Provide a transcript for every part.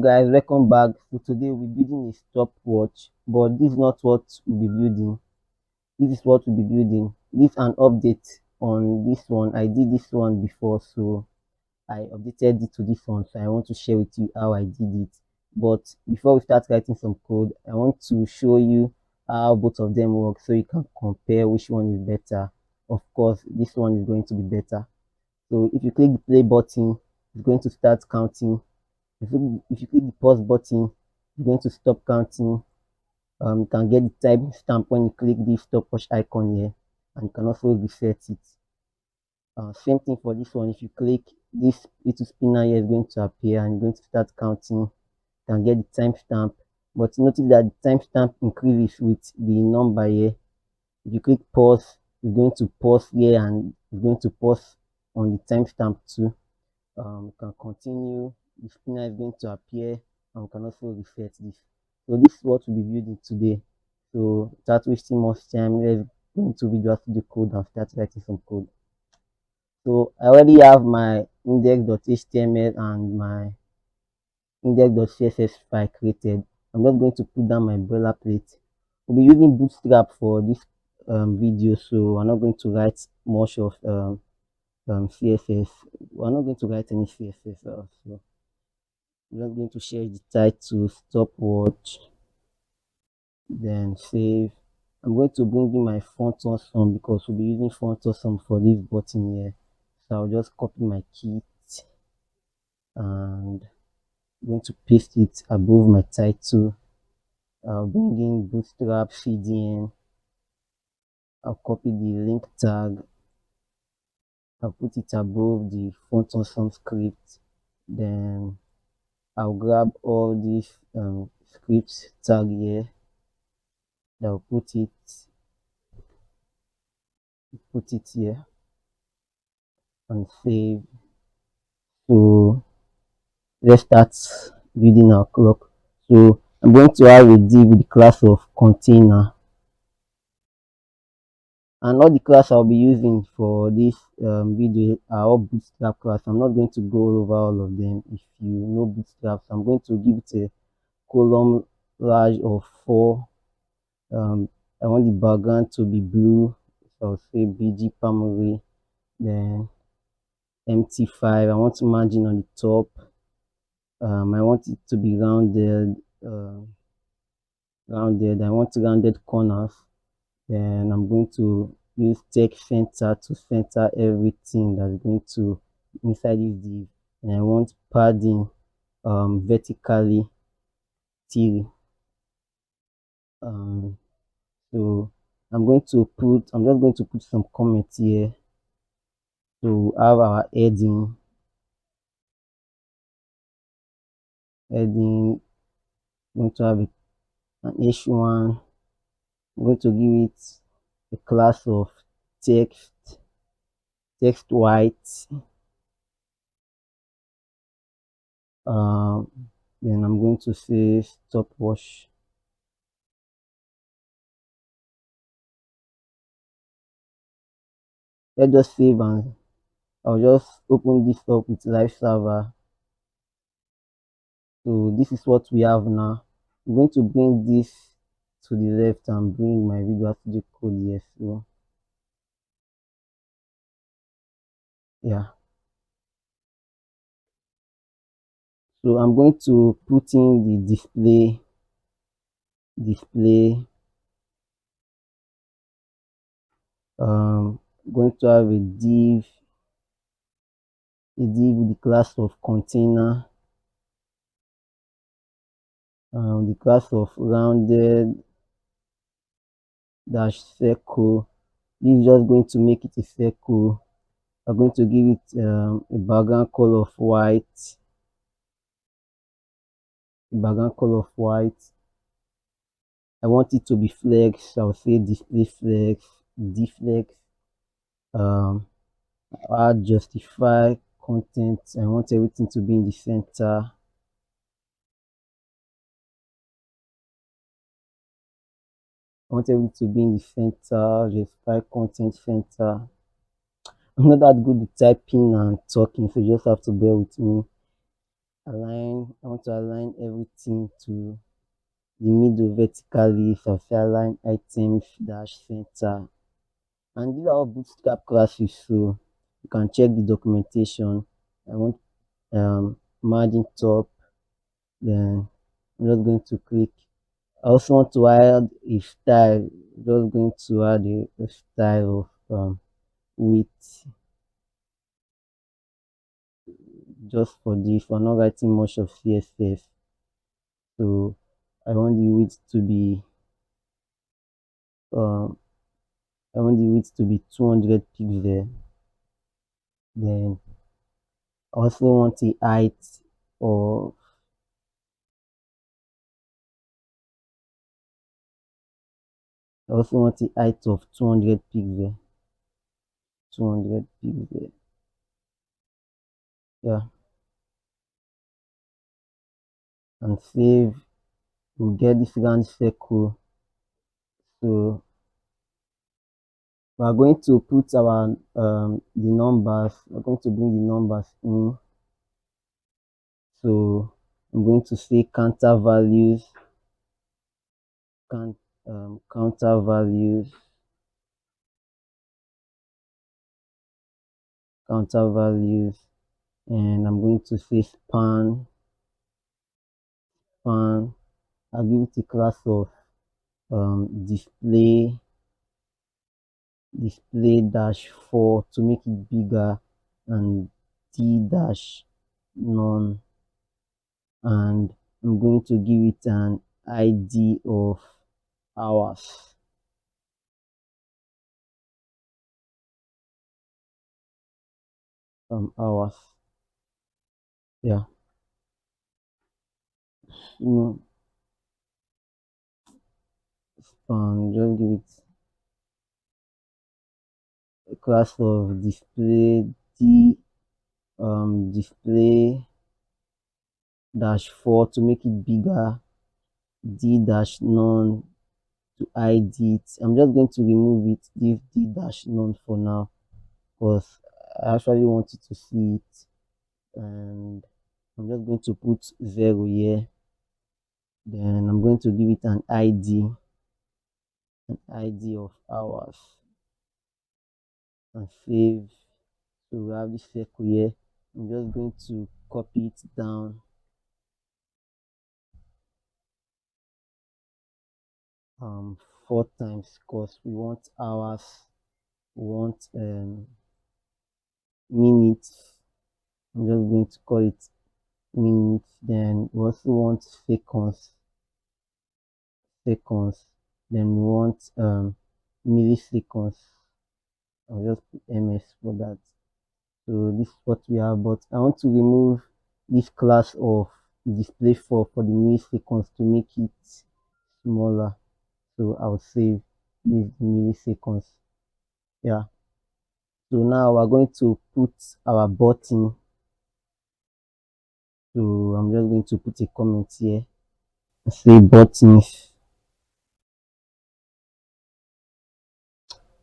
guys, welcome back. So today we'll be building a stopwatch, but this is not what we'll be building. This is what we'll be building. This is an update on this one. I did this one before, so I updated it to this one. So I want to share with you how I did it. But before we start writing some code, I want to show you how both of them work so you can compare which one is better. Of course, this one is going to be better. So if you click the play button, it's going to start counting. If you click the pause button, it's going to stop counting. You can get the timestamp when you click the stopwatch icon here, and you can also reset it. Same thing for this one. If you click this little spinner here, is going to appear and going to start counting. You can get the timestamp, but notice that the timestamp increases with the number here. If you click pause, it's going to pause here and it's going to pause on the timestamp too. You can continue. The spinner is going to appear and we can also reset this. So this is what we'll be building today. So without wasting much time, let's go into Visual Studio Code and start writing some code. So I already have my index.html and my index.css file created. I'm just going to put down my boilerplate. We'll be using Bootstrap for this video, so I'm not going to write much of CSS. We're not going to write any CSS. So we're just going to change the title stopwatch, then save. I'm going to bring in my font awesome because we'll be using font awesome for this button here. So I'll just copy my kit and I'm going to paste it above my title. I'll bring in Bootstrap CDN. I'll copy the link tag. I'll put it above the font awesome script. Then I'll grab all these scripts tag here. I'll put it here and save. So let's start building our clock. So I'm going to have a div with the class of container, and all the class I'll be using for this video are all Bootstrap class. I'm not going to go over all of them. If you know Bootstrap, so I'm going to give it a column large of 4. I want the background to be blue, so I'll say BG primary, then MT5. I want margin on the top. I want it to be rounded. I want rounded corners. Then I'm going to use text center to center everything that's going to inside this div, and I want padding vertically 3. So I'm just going to put some comments here to have our heading. I'm going to have an H1. I'm going to give it a class of text white. Then I'm going to say stopwatch. Let's just save and I'll just open this up with live server. So this is what we have now. I'm going to bring this to the left and bring my Visual Studio Code here. So yeah. So I'm going to put in the display. Going to have a div with the class of container, the class of rounded dash circle. This is just going to make it a circle. I'm going to give it a background color of white. I want it to be flex. I'll say display flex, deflex. I'll justify content. I want everything to be in the center. Justify content center. I'm not that good with typing and talking, so you just have to bear with me. I want to align everything to the middle vertically. So I say align items dash center. And these are all Bootstrap classes, so you can check the documentation. I want margin top, then I'm just going to click. I also want to add a style. Just going to add a style of width just for this. We're not writing much of CSS, so I want the width to be um I want the width to be 200 pixels. Then I also want the height of I also want the height of 200 pixels. 200 pixels. Yeah, and save. We'll get this round circle. So we are going to put our the numbers. We're going to bring the numbers in. So I'm going to say counter values, counter values, counter values, and I'm going to say span. I'll give it a class of display dash 4 to make it bigger, and d dash none, and I'm going to give it an ID of hours. Hours. Yeah. Just give it a class of display dash 4 to make it bigger, d dash none to hide it. I'm just going to remove it, leave d dash none for now, because I actually wanted to see it. And I'm just going to put 0 here. Then I'm going to give it an ID of hours, and save. So we have this circle here. I'm just going to copy it down 4 times, because we want hours, we want minutes. I'm just going to call it minutes. Then we also want seconds. Then we want milliseconds. I'll just put ms for that. So this is what we have, but I want to remove this class of display for the milliseconds to make it smaller. So I'll save these milliseconds. Yeah. So now we're going to put our button. So I'm just going to put a comment here. Say buttons.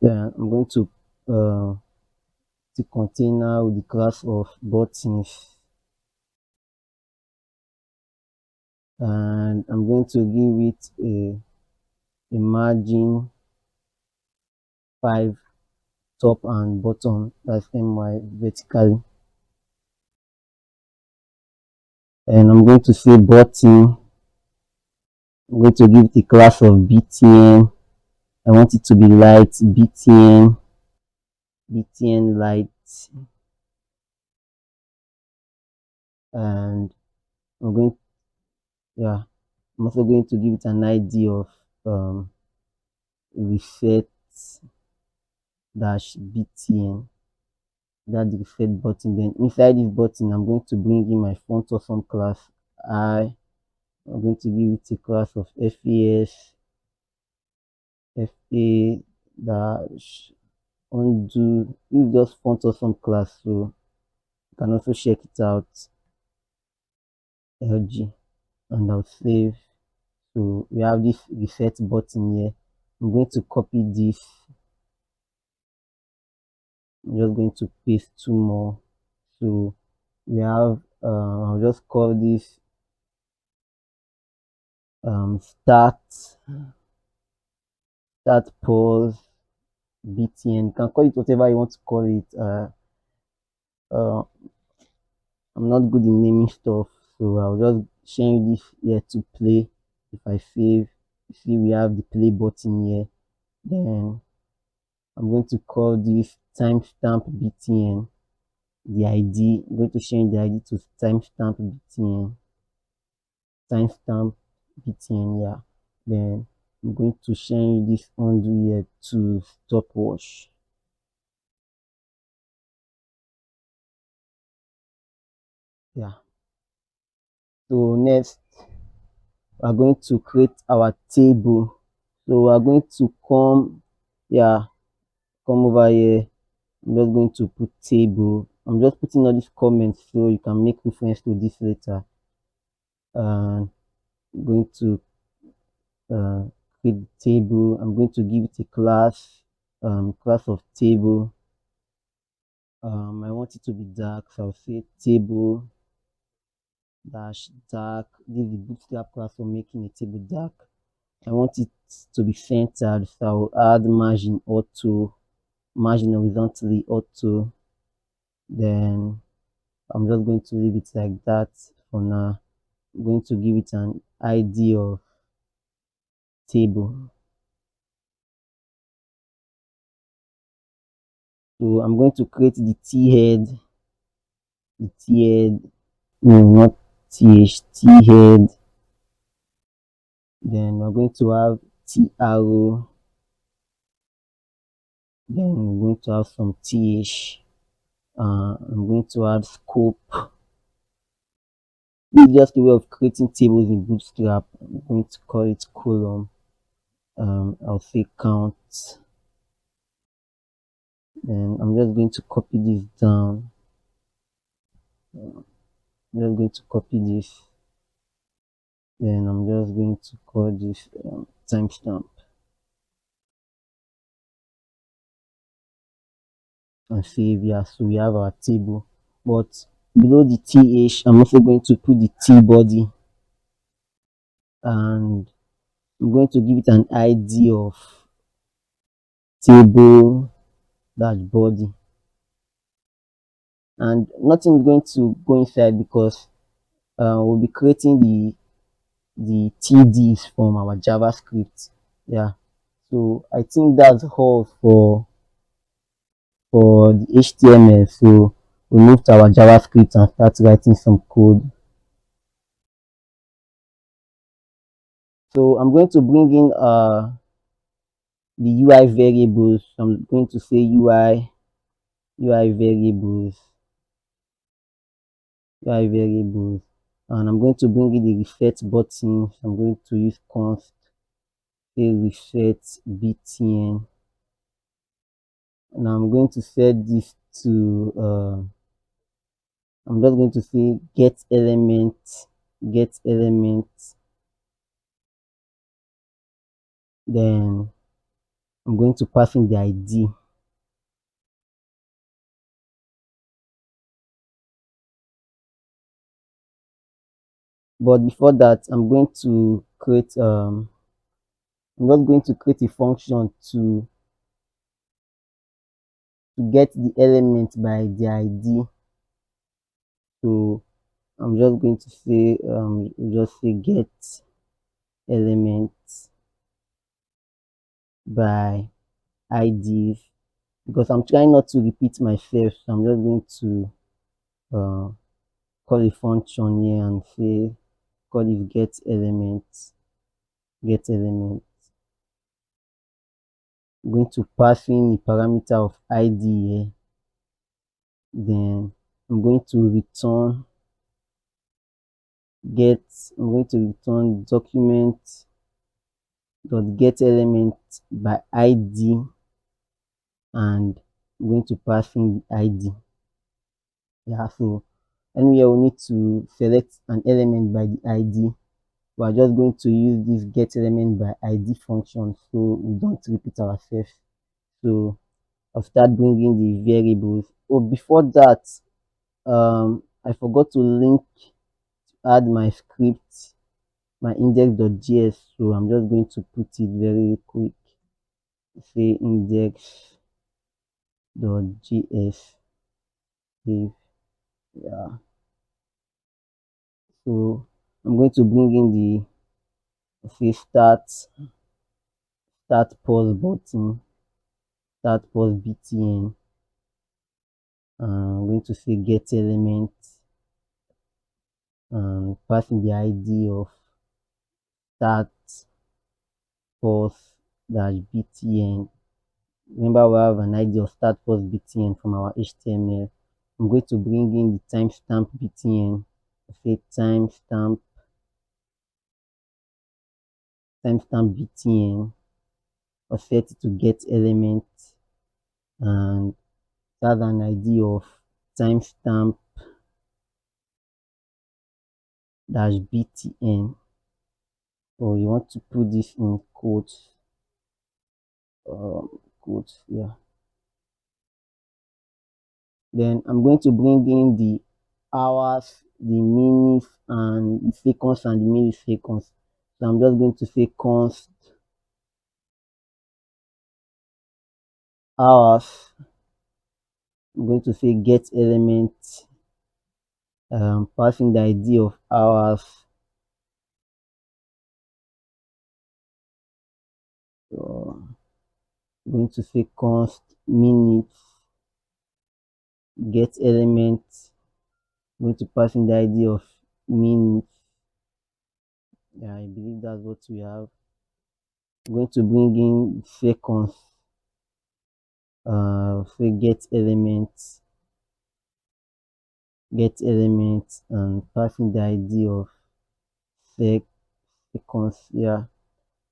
Then I'm going to the container with the class of buttons, and I'm going to give it a margin 5 top and bottom, that's my vertically. And I'm going to say button. I'm going to give it a class of btn. I want it to be light, btn light, and I'm going yeah I'm also going to give it an ID of reset dash btn. That the reset button. Then inside this button, I'm going to bring in my font awesome class. I'm going to give it a class of fa dash undo. Use just font awesome class, so you can also check it out. LG, and I'll save. So we have this reset button here. I'm going to copy this. I'm just going to paste 2 more. So we have I'll just call this start pause btn. You can call it whatever you want to call it. Uh, I'm not good in naming stuff, so I'll just change this here to play. If I save, you see we have the play button here. Then I'm going to call this timestamp btn. The ID, I'm going to change the ID to timestamp btn. Timestamp btn, yeah. Then I'm going to change this undo here to stopwatch. Yeah. So next, we're going to create our table. So we're going to come over here. I'm just going to put table. I'm just putting all these comments so you can make reference to this later. And I'm going to create the table. I'm going to give it a class, class of table. I want it to be dark, so I'll say table dash dark. This is the Bootstrap class for making a table dark. I want it to be centered, so I'll add margin auto, margin horizontally auto. Then I'm just going to leave it like that for now. I'm going to give it an ID of table. So I'm going to create the head, no, not head. Then we're going to have T arrow. Then we're going to have some th. I'm going to add scope. This is just a way of creating tables in Bootstrap. I'm going to call it column. I'll say count. Then I'm just going to copy this down. I'm just going to copy this. Then I'm just going to call this timestamp. And save. Yeah, so we have our table. But below the th, I'm also going to put the t body. And I'm going to give it an ID of table dash body. And nothing is going to go inside because we'll be creating the TDs from our JavaScript. Yeah. So I think that's all for the HTML. So we move to our JavaScript and start writing some code. So I'm going to bring in the UI variables. I'm going to say UI variables, and I'm going to bring in the reset button. I'm going to use const say reset btn, and I'm going to set this to I'm just going to say get element. Then I'm going to pass in the ID. But before that, I'm just going to create a function to get the element by the ID. So I'm just going to say get element by IDs, because I'm trying not to repeat myself. So I'm just going to call a function here and say call it get element. I'm going to pass in the parameter of ID here. Then I'm going to return document dot get element by ID, and I'm going to pass in the ID. Yeah, so anywhere we need to select an element by the ID, we are just going to use this get element by ID function so we don't repeat ourselves. So I'll start bringing the variables. Oh, before that, I forgot to link add my script, my index.js, so I'm just going to put it very quick. Say index.js. Yeah, so I'm going to bring in the say start pause button, start pause btn. I'm going to say get element and passing the id of start pause dash btn. Remember, we have an id of start pause btn from our html. I'm going to bring in the timestamp btn. Say timestamp btn, or set it to get element, and have an id of timestamp dash btn. So you want to put this in quotes, yeah. Then I'm going to bring in the hours, the minutes, and the seconds and the milliseconds. So I'm just going to say const hours. I'm going to say get element, passing the id of hours. So I'm going to say const minutes, get element. I'm going to pass in the id of minutes. Yeah, I believe that's what we have. I'm going to bring in seconds. Say get elements, and passing the id of seconds. Yeah,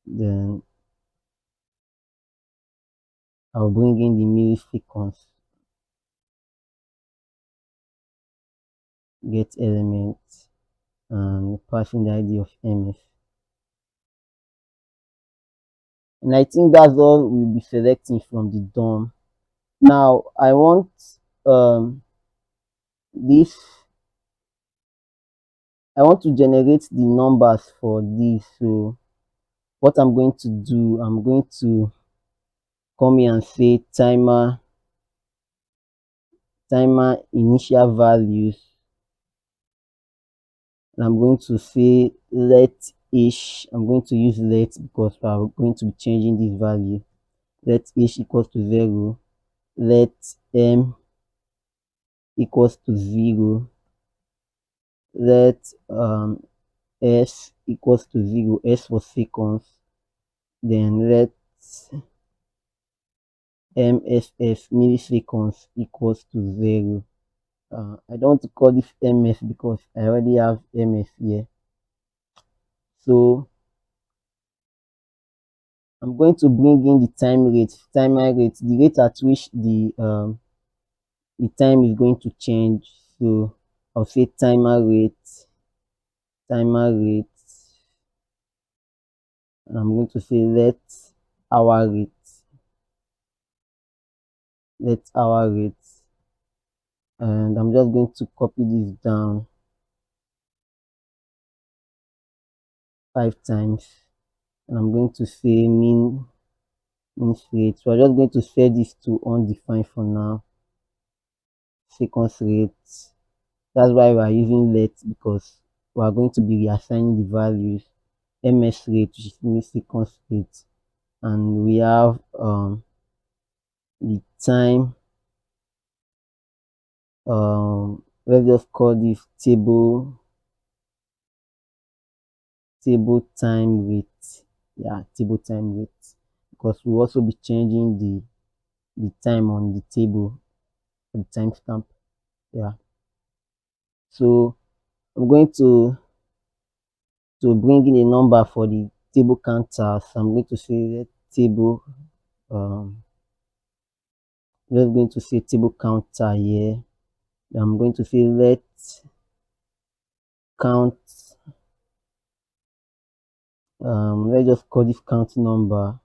then I'll bring in the milliseconds, get elements, and passing the id of ms. And I think that's all we'll be selecting from the DOM. Now I want this I want to generate the numbers for this. So what I'm going to do, I'm going to come here and say timer initial values, and I'm going to say let ish. I'm going to use let because we're going to be changing this value. Let ish equals to 0, let m equals to 0, let s equals to 0, s for seconds, then let mss milliseconds equals to 0. I don't want to call this ms because I already have ms here. So I'm going to bring in the timer rate, the rate at which the time is going to change. So I'll say timer rate, and I'm going to say hour rate, let hour rate, and I'm just going to copy this down 5 times, and I'm going to say mean rate. So I'm just going to set this to undefined for now. Seconds rate, that's why we are using let, because we are going to be reassigning the values. ms rate, which is milliseconds rate, and we have the time. Let's just call this table time rate. Yeah, table time rate, because we'll also be changing the time on the table, the timestamp. Yeah, so I'm going to bring in a number for the table counter. So I'm going to say let table just going to say table counter here. I'm going to say let count, let's just call this count number,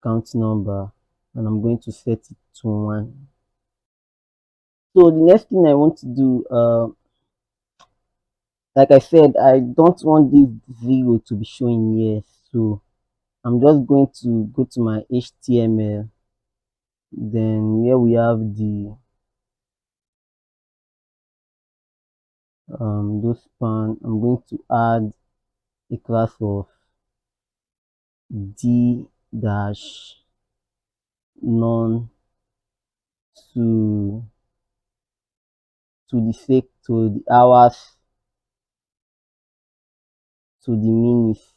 and I'm going to set it to 1. So the next thing I want to do, like I said, I don't want this zero to be showing here. So I'm just going to go to my HTML. Then here we have the those span. I'm going to add a class of d dash none to to the hours to the minutes.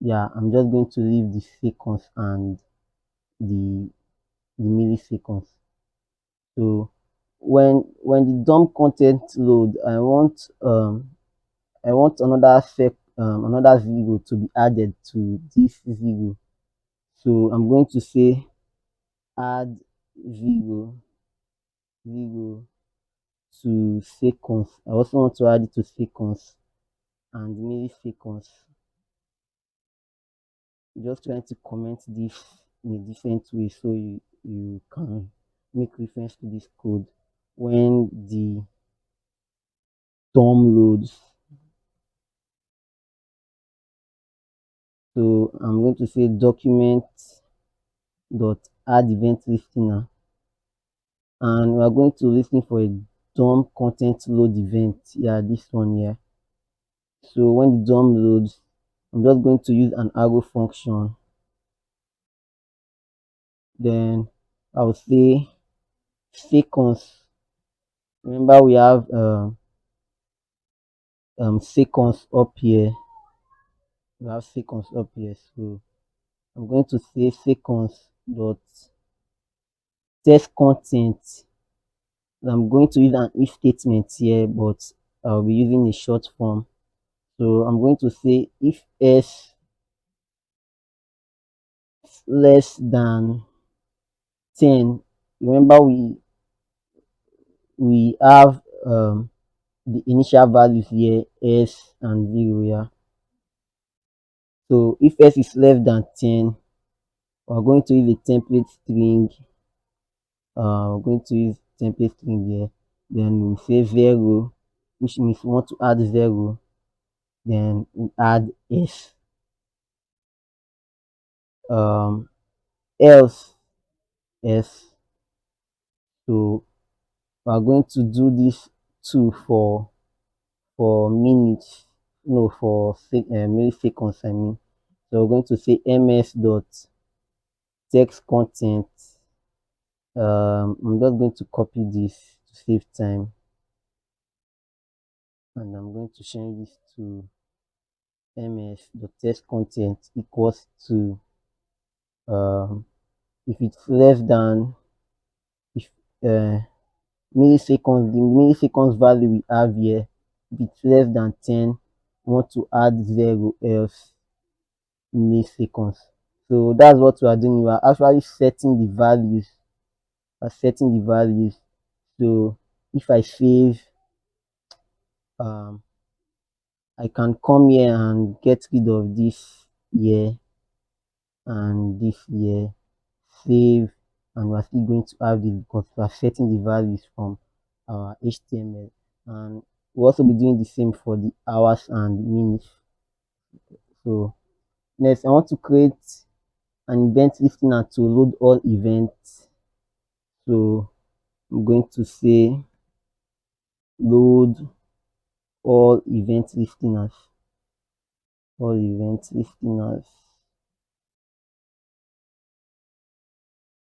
Yeah, I'm just going to leave the seconds and the milliseconds. So when the dump content load, I want another zero to be added to this zero. So I'm going to say add zero zero to seconds. I also want to add it to seconds and milliseconds. Just trying to comment this in a different way so you can make reference to this code when the DOM loads. So I'm going to say document dot add event listener, and we are going to listen for a DOM content load event. Yeah, this one here. So when the DOM loads, I'm just going to use an arrow function. Then I'll say seconds. Remember we have seconds up here. We have seconds up here. So I'm going to say seconds dot test content. I'm going to use an if statement here, but I'll be using a short form. So I'm going to say if s less than 10. Remember we have the initial values here, s and 0. Yeah. So if s is less than 10, we're going to use a template string. We're going to use template string here. Then we say 0, which means we want to add 0. Then we add s. Um, else s. So we are going to do this too for minutes, no, for milliseconds. I mean, so we're going to say ms dot text content. I'm just going to copy this to save time, and I'm going to change this to ms dot text content equals to if it's less than if milliseconds, the milliseconds value we have here, if it's less than 10, we want to add 0, else milliseconds. So that's what we are doing. We are actually setting the values. We are setting the values. So if I save, um, I can come here and get rid of this here and this here, save, and we're still going to have this because we are setting the values from our HTML. And we'll also be doing the same for the hours and minutes. So next, I want to create an event listener to load all events. So I'm going to say load all event listeners. All event listeners.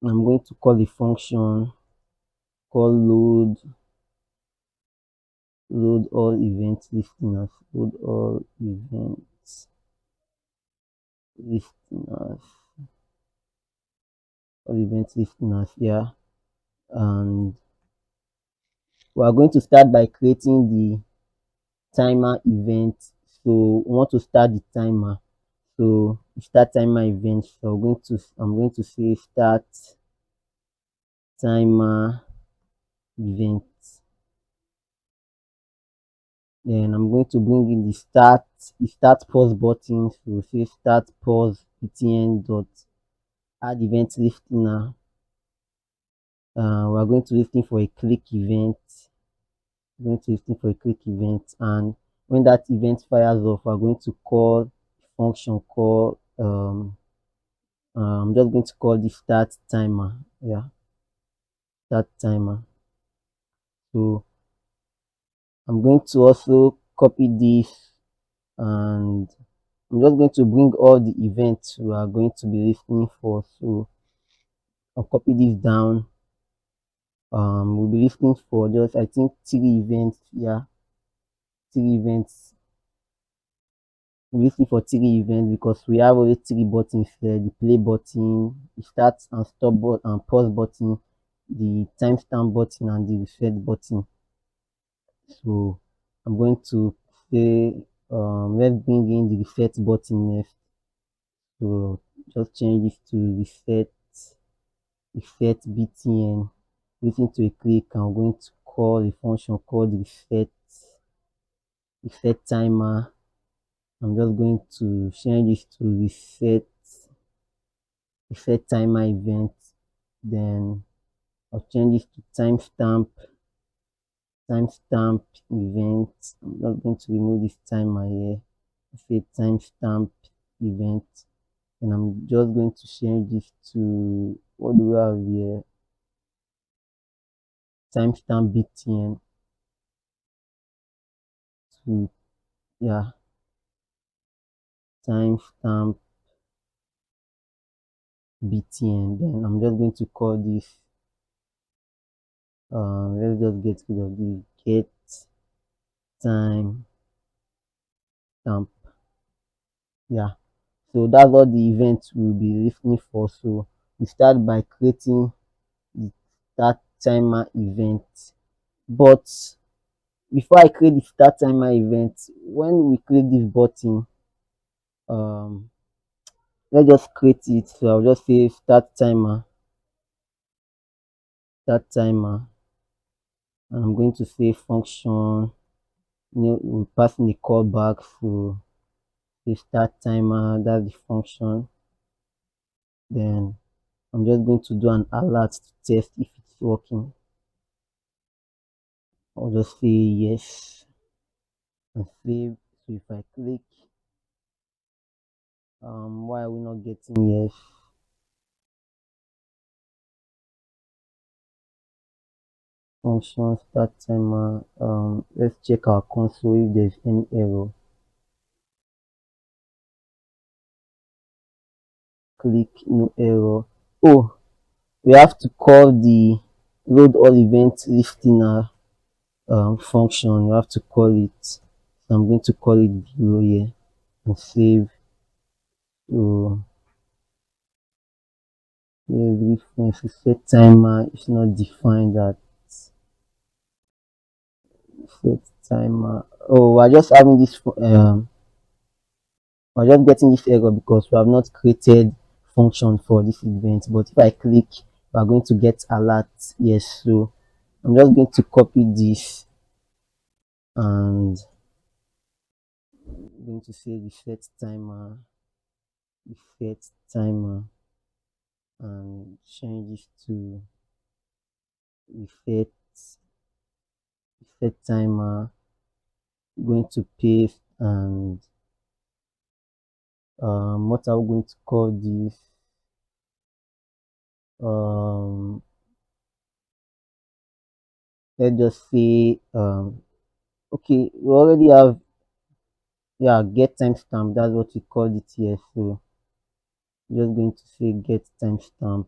I'm going to call a function called load all event listeners. Load all events listeners. All event listeners. Yeah, and we are going to start by creating the timer event. So we want to start the timer. So start timer event. So I'm going to say start timer event. Then I'm going to bring in the start pause button. So say start pause btn dot add event listener. we're going to listen for a click event. We're going to listen for a click event, and when that event fires off, we're going to call a function called I'm just going to call the start timer. Yeah, start timer. So I'm going to also copy this, and I'm just going to bring all the events we are going to be listening for. So I'll copy this down. We'll be listening for just, I think, three events. Yeah, three events. We're listening for three events because we have only three buttons here: the play button, the start and stop button and pause button, the timestamp button, and the reset button. So I'm going to say, let's bring in the reset button next. So just change this to reset btn. Listen to a click. I'm going to call a function called reset timer. I'm just going to change this to reset timer event. Then I'll change this to timestamp event. I'm just going to remove this timer here. Say timestamp event. And I'm just going to change this to, what do we have here? Timestamp btn. To, yeah, timestamp btn. Then I'm just going to call this, let's just get rid of the get time stamp. Yeah, so that's all the events we'll be listening for. So we start by creating the start timer event. But before I create the start timer event, when we click this button, um let's just create it. So I'll just say start timer, and I'm going to say function, we're passing the callback. So the start timer, that's the function. Then I'm just going to do an alert to test if it's working. I'll just say yes and save. So if I click, why are we not getting yes? Function start timer. Let's check our console if there's any error. Click, no error. Oh, we have to call the load all event listener function. We have to call it. So I'm going to call it below here and save. So yeah, if we set timer, it's not defined at set timer. Oh, we're just having this. We're just getting this error because we have not created function for this event. But if I click, we are going to get alert. Yes, so I'm just going to copy this, and I'm going to say reset timer, and change this to reset timer. Going to paste, and what are we going to call this? Let's just say, okay, we already have, yeah, get timestamp. That's what we called it here. So just going to say get timestamp.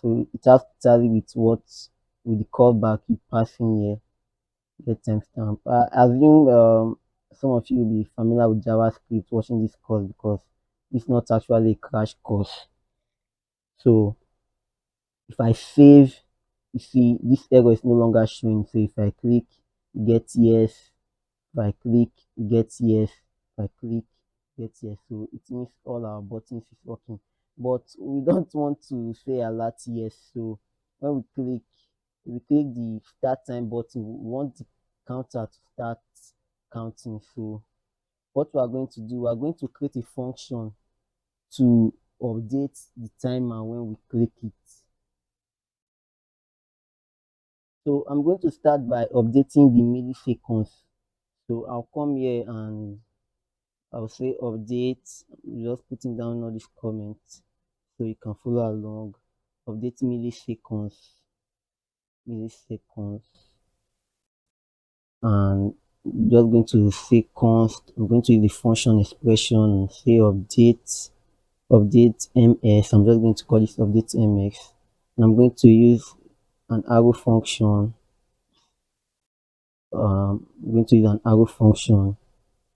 So it has to tally with with the callback you pass in here. Get timestamp. I assume some of you will be familiar with JavaScript watching this course, because it's not actually a crash course. So if I save, you see this error is no longer showing. So if I click, get yes. If I click, get yes. If I click, get yes. So it means all our buttons is working. But we don't want to say alert yes. So when we click the start time button, we want the counter to start counting. So what we are going to do, we are going to create a function to update the timer when we click it. So I'm going to start by updating the milliseconds. So I'll come here and I'll say update. I'm just putting down all these comments so you can follow along. Update milliseconds, and just going to say const. I'm going to use the function expression and say update ms. I'm just going to call this update ms, and I'm going to use an arrow function. I'm going to use an arrow function.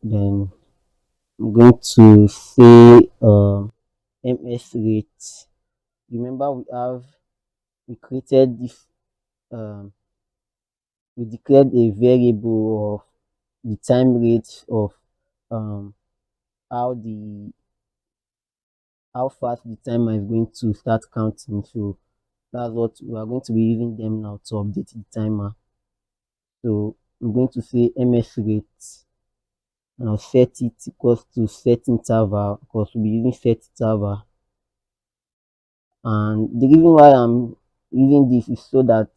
Then I'm going to say ms rate. Remember we created this um, we declared a variable of the time rate of um, how the how fast the timer is going to start counting. So that's what we are going to be using them now to update the timer. So I'm going to say ms rate, and I'll set it equals to set interval because we'll be using set interval. And the reason why I'm using this is so that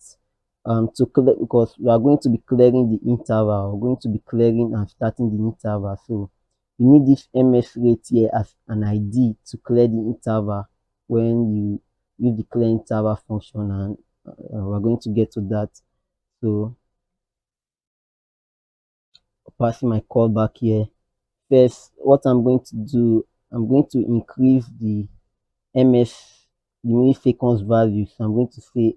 to clear, because we are going to be clearing the interval, we're going to be clearing and starting the interval. So you need this ms rate here as an id to clear the interval when you use the clear interval function, and we're going to get to that. So passing my callback here. First, what I'm going to do, I'm going to increase the ms, the milliseconds value. So I'm going to say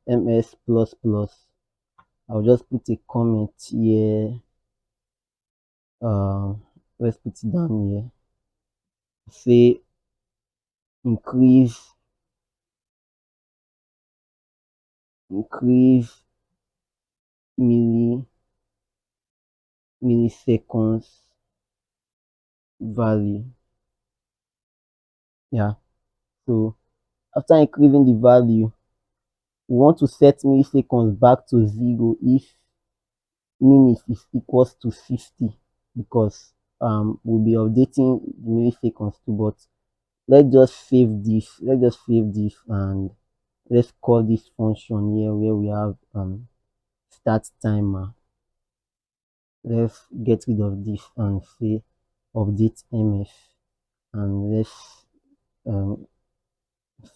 ms plus plus. I'll just put a comment here. Let's put it down here. Say increase milliseconds value. Yeah. So after increasing the value, we want to set milliseconds back to 0 if minutes is equals to 50, because we'll be updating the milliseconds too. But let's just save this and let's call this function here where we have start timer. Let's get rid of this and say update ms, and let's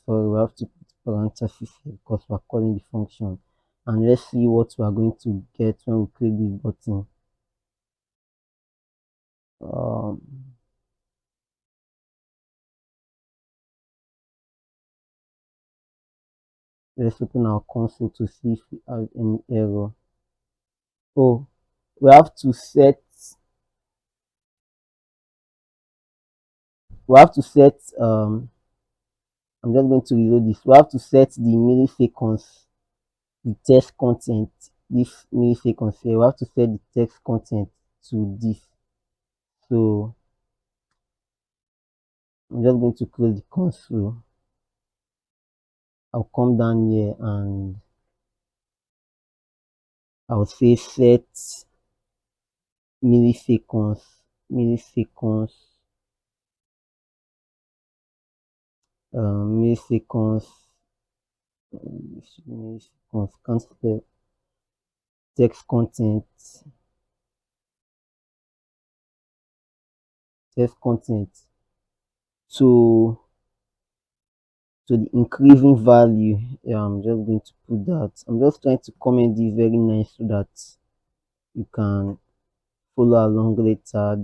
sorry, we have to put parentheses here because we're calling the function. And let's see what we are going to get when we click this button. Let's open our console to see if we have any error. Oh, we have to set I'm just going to reload this. We have to set the milliseconds, the text content, this milliseconds here. We have to set the text content to this. So I'm just going to close the console. I'll come down here and I'll say set milliseconds, milliseconds, milliseconds, milliseconds, can't spell, text content, text content to the increasing value. Yeah, I'm just going to put that. I'm just trying to comment this very nice so that you can follow along later.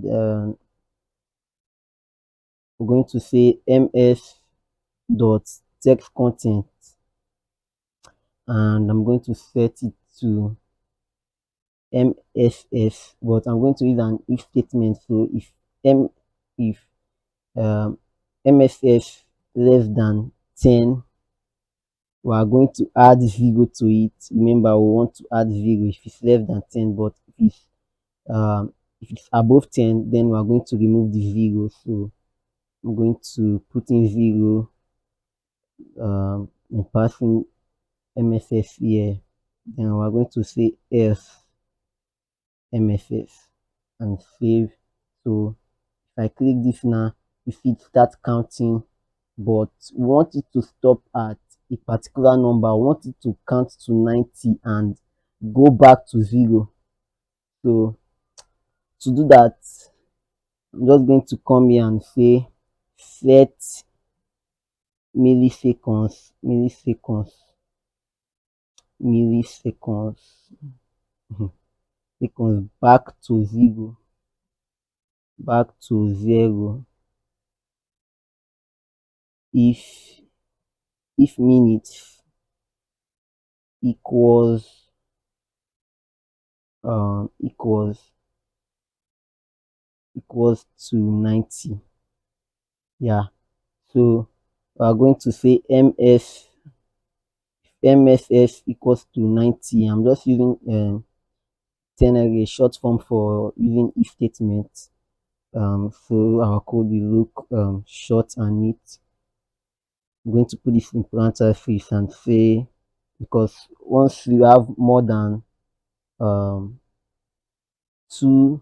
We're going to say ms dot text content, and I'm going to set it to mss, but I'm going to use an if statement. So if mss less than 10, we are going to add 0 to it. Remember, we want to add 0 if it's less than 10, but if it's above 10, then we are going to remove the 0. So I'm going to put in 0 and passing mss here. Then we're going to say else mss and save. So if I click this now, if it start counting, but we want it to stop at a particular number. We want it to count to 90 and go back to 0. So to do that, I'm just going to come here and say set milliseconds, milliseconds, seconds back to 0, if minutes equals to 90. Yeah, so we are going to say mss equals to 90. I'm just using 10 array short form for using if statement. So our code will look short and neat. I'm going to put this in parentheses and say, because once you have more than two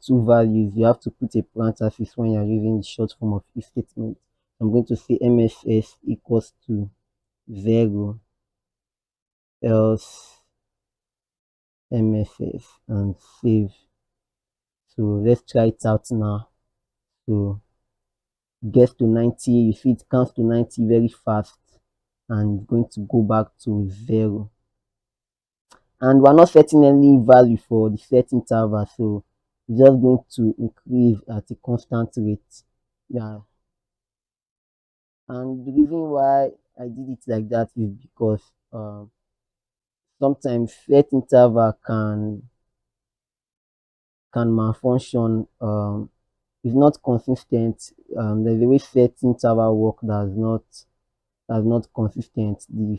values, you have to put a parenthesis when you're using the short form of if statement. I'm going to say mss equals to 0, else mss, and save. So let's try it out now. So gets to 90, you see it counts to 90 very fast and going to go back to 0. And we're not setting any value for the set interval, so it's just going to increase at a constant rate. Yeah, and the reason why I did it like that is because sometimes set interval can malfunction. Is not consistent. There's a way set interval work that's not consistent. The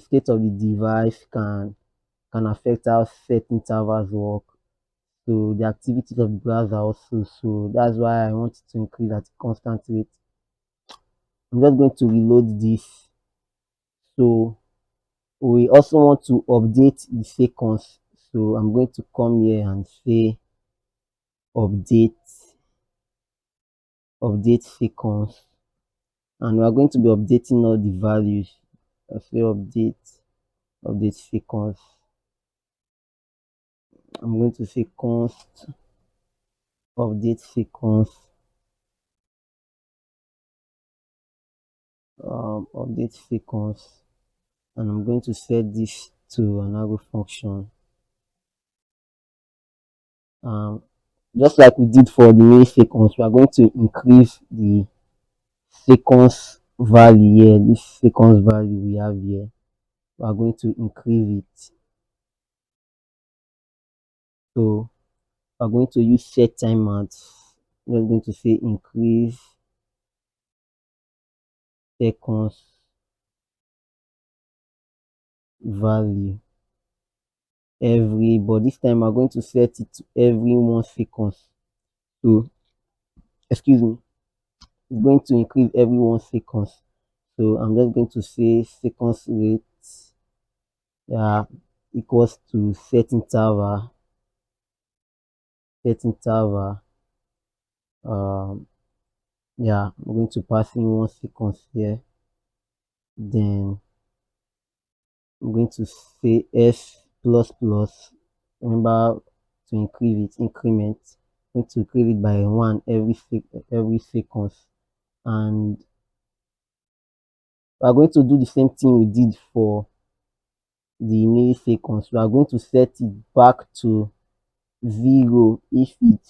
state of the device can affect how set intervals work. So the activities of the browser also. So that's why I want it to increase at a constant rate. I'm just going to reload this. So we also want to update the seconds. So I'm going to come here and say update seconds, and we are going to be updating all the values. I say update seconds. I'm going to say const update seconds, update seconds, and I'm going to set this to an arrow function. Just like we did for the milliseconds, we are going to increase the seconds value here. This seconds value we have here, we are going to increase it. So we are going to use set timeout. We're going to say increase seconds value but this time we're going to set it to every 1 second. So excuse me, it's going to increase every 1 second. So I'm just going to say seconds rate equals to set interval. I'm going to pass in 1 second here. Then I'm going to say s plus plus. Remember to increment. I'm going to increase it by 1 every second. And we are going to do the same thing we did for the milliseconds. We are going to set it back to 0 if it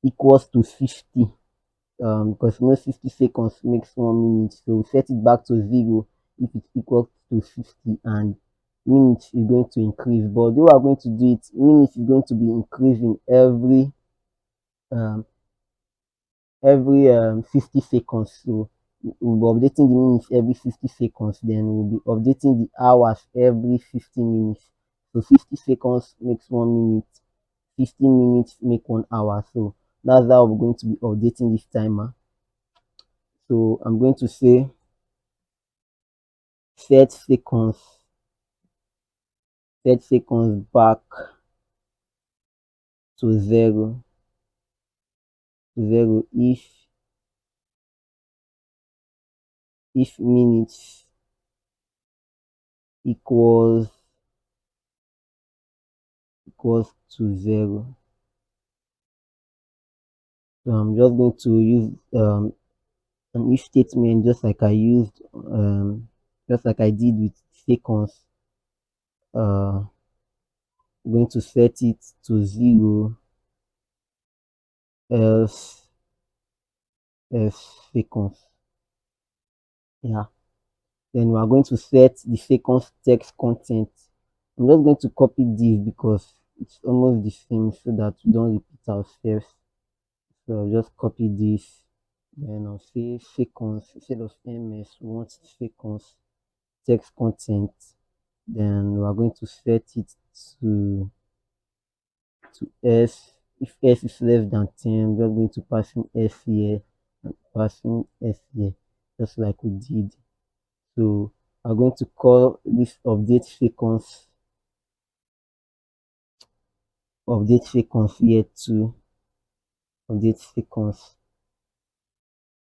equals to 50. Because 60 seconds makes 1 minute, so we set it back to 0 if it equals to 50, and minutes is going to increase. But we are going to do it, minutes is going to be increasing every 50 seconds. So we'll be updating the minutes every 50 seconds, then we'll be updating the hours every 50 minutes. So 50 seconds makes 1 minute, 15 minutes make 1 hour. So that's how we're going to be updating this timer. So I'm going to say set seconds back to 0. to 0 if minutes equals to 0. So I'm just going to use an if statement just like I did with seconds. I'm going to set it to 0 else seconds. Yeah. Then we are going to set the seconds text content. I'm just going to copy this because it's almost the same so that we don't repeat ourselves. So I'll just copy this. Then I'll say seconds instead of ms. We want seconds text content. Then we are going to set it to s. If s is less than 10, we're going to pass in s here and passing s here, just like we did. So I'm going to call this update seconds here to update seconds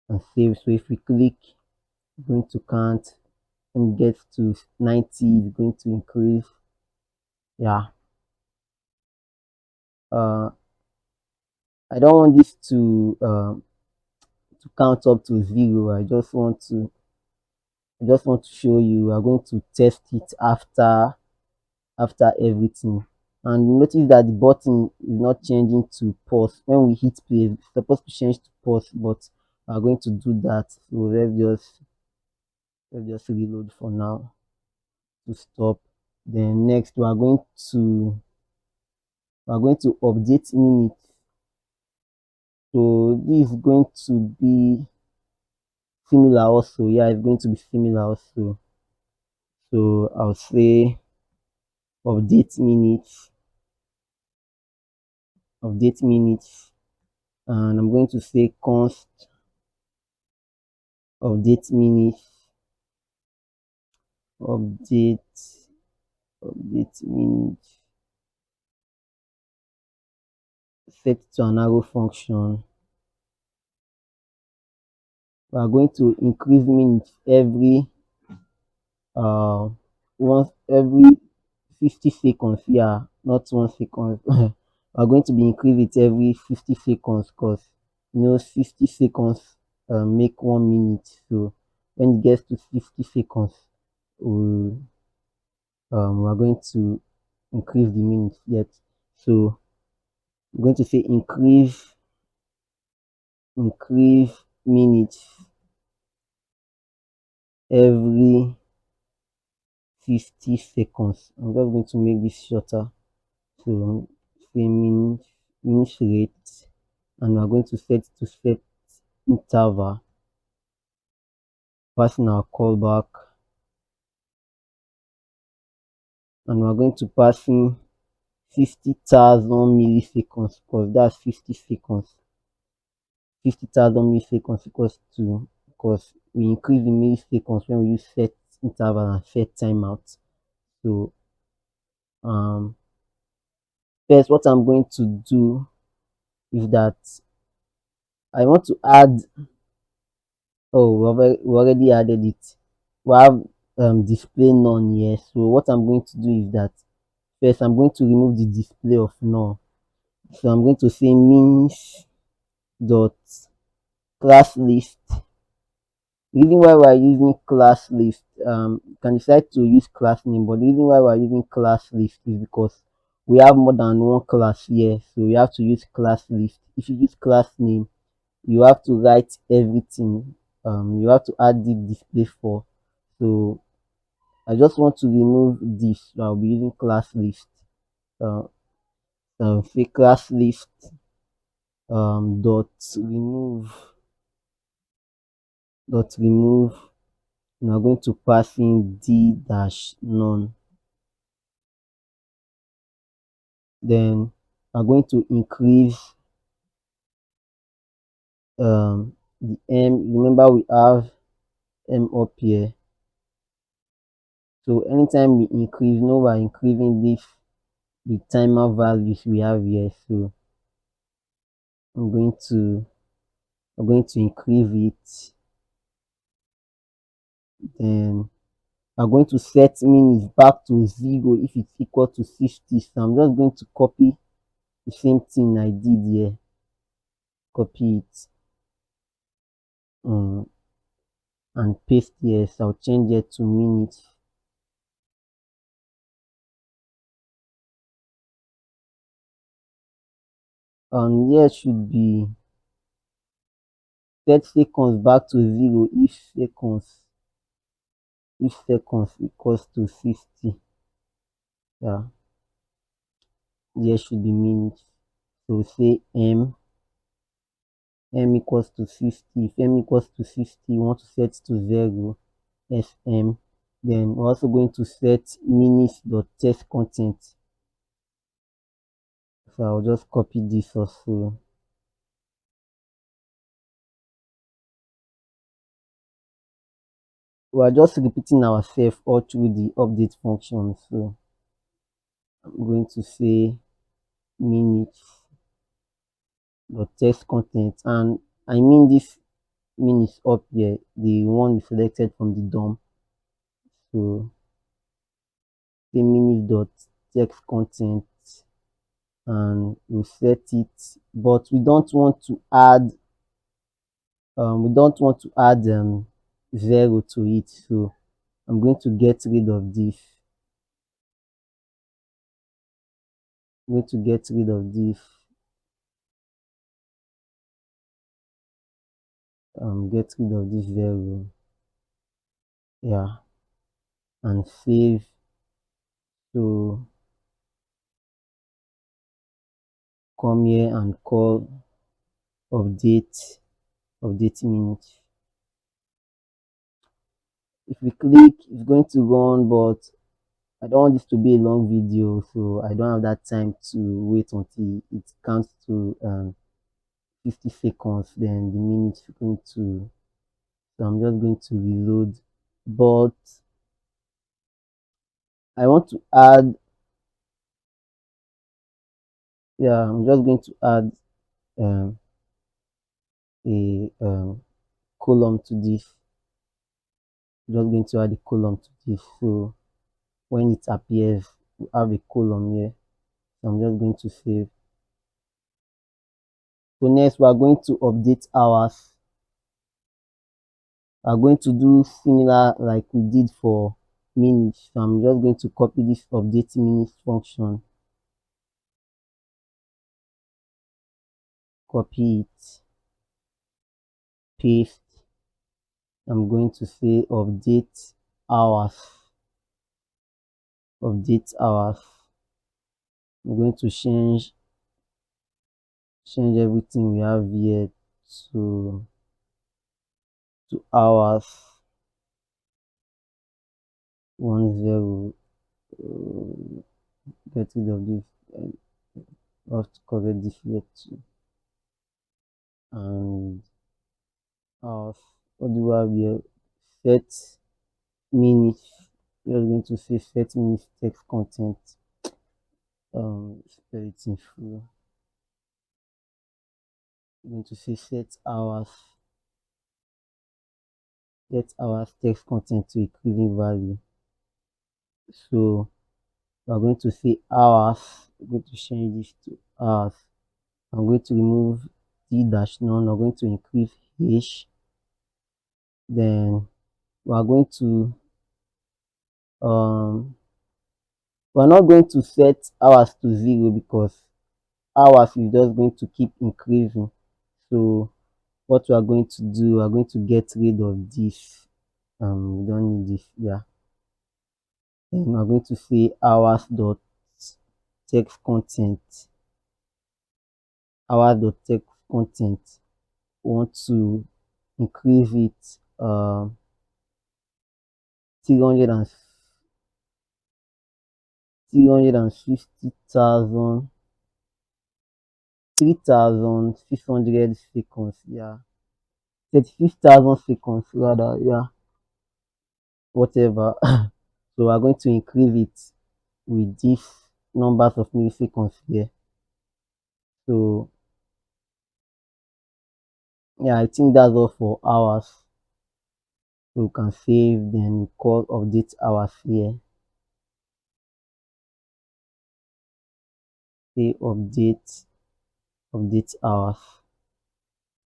and save. So if we click, we're going to count and get to 90, it's going to increase. Yeah. I don't want this to count up to 0. I just want to show you. We are going to test it after everything. And notice that the button is not changing to pause. When we hit play, it's supposed to change to pause, but we are going to do that. So let's just reload for now to stop. Then next we are going to update minutes. So this is going to be similar also. Yeah, it's going to be similar also. So I'll say update minutes, and I'm going to say const update minutes, update minutes, set to an arrow function. We are going to increase minutes every every 50 seconds. Yeah, not 1 second. We are going to be increase it every 50 seconds because 50 seconds make 1 minute. So when it gets to 50 seconds, we are going to increase the minutes yet. So I'm going to say increase minutes every 50 seconds. I'm just going to make this shorter. So say minutes rate, and we're going to set interval, passing our callback, and we're going to pass in 50,000 milliseconds because that's 50 seconds. 50,000 milliseconds equals to, because we increase the milliseconds when we use set interval and set timeout. So first what I'm going to do is that I want to add, we already added it. We have display none here. So what I'm going to do is that first I'm going to remove the display of none. So I'm going to say means dot class list. The reason why we're using class list, you can decide to use class name, but the reason why we're using class list is because we have more than one class here, so we have to use class list. If you use class name, you have to write everything. You have to add the display for. So I just want to remove this. So I'll be using class list. Say class list dot remove and I'm going to pass in d dash none. Then I'm going to increase the m. Remember we have m up here. So anytime we increase, we're increasing the timer values we have here. So I'm going to we're going to increase it. Then we're going to set minutes back to 0 if it's equal to 60. So I'm just going to copy the same thing I did here, copy it and paste here. So I'll change it to minutes. Here should be set seconds back to 0 if seconds equals to 60. Yeah, there should be minutes. So say m equals to 60. If m equals to 60, we want to set to 0, sm. Then we're also going to set minutes.text content. So I'll just copy this also. We are just repeating ourselves all through the update function. So I'm going to say minutes.text content, and I mean this minutes up here, the one we selected from the DOM. So say minutes.text content, and we'll set it, but we don't want to add 0 to it. So I'm going to get rid of this. I'm going to get rid of this. Get rid of this 0. Yeah, and save. So come here and call update minutes. If we click, it's going to run, but I don't want this to be a long video, so I don't have that time to wait until it counts to 50 seconds. Then the minute is going to, so I'm just going to reload. But I want to add, yeah, I'm just going to add a column to this. I'm just going to add a column to this. So when it appears, we have a column here. So I'm just going to save. So next we are going to update hours. We are going to do similar like we did for minutes. So I'm just going to copy this update minutes function, copy it, paste. I'm going to say update hours. I'm going to change everything we have here to hours 10. Get rid of this. I have to correct this here too. And hours, what do we have here? Set minutes. You're going to say set minutes text content. Spell it in full. I'm going to say set hours text content to equivalent value. So we're going to say hours. I'm going to change this to hours. I'm going to remove d-none. I'm going to increase h. Then we are going to we're not going to set hours to 0 because hours is just going to keep increasing. So what we are going to do, we are going to get rid of this. We don't need this. Yeah. Then we are going to say hours dot text content. Hours dot text content. We want to increase it 300 350,000 3,600 seconds. Yeah, 35,000 seconds rather. Yeah, whatever. So we're going to increase it with these numbers of milliseconds here. So Yeah, I think that's all for hours. So you can save, then call update hours here. Say update hours,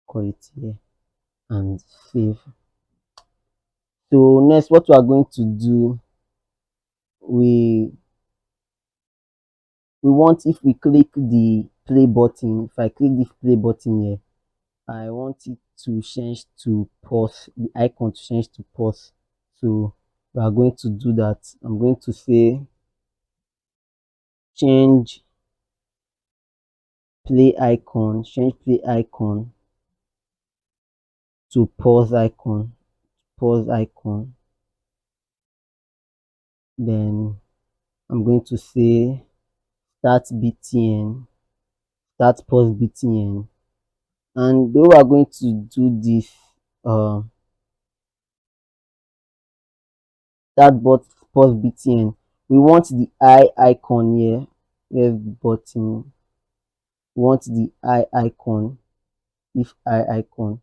call it here and save. So next, what we are going to do, we we want, if we click the play button, if I click this play button here, I want it to change to pause, the icon to change to pause. So we are going to do that. I'm going to say change change play icon to pause icon. Then I'm going to say start btn, start pause btn. And the way we are going to do this, uh, start but pause btn, we want the eye icon here. Here's the button. We want the eye icon, this eye icon.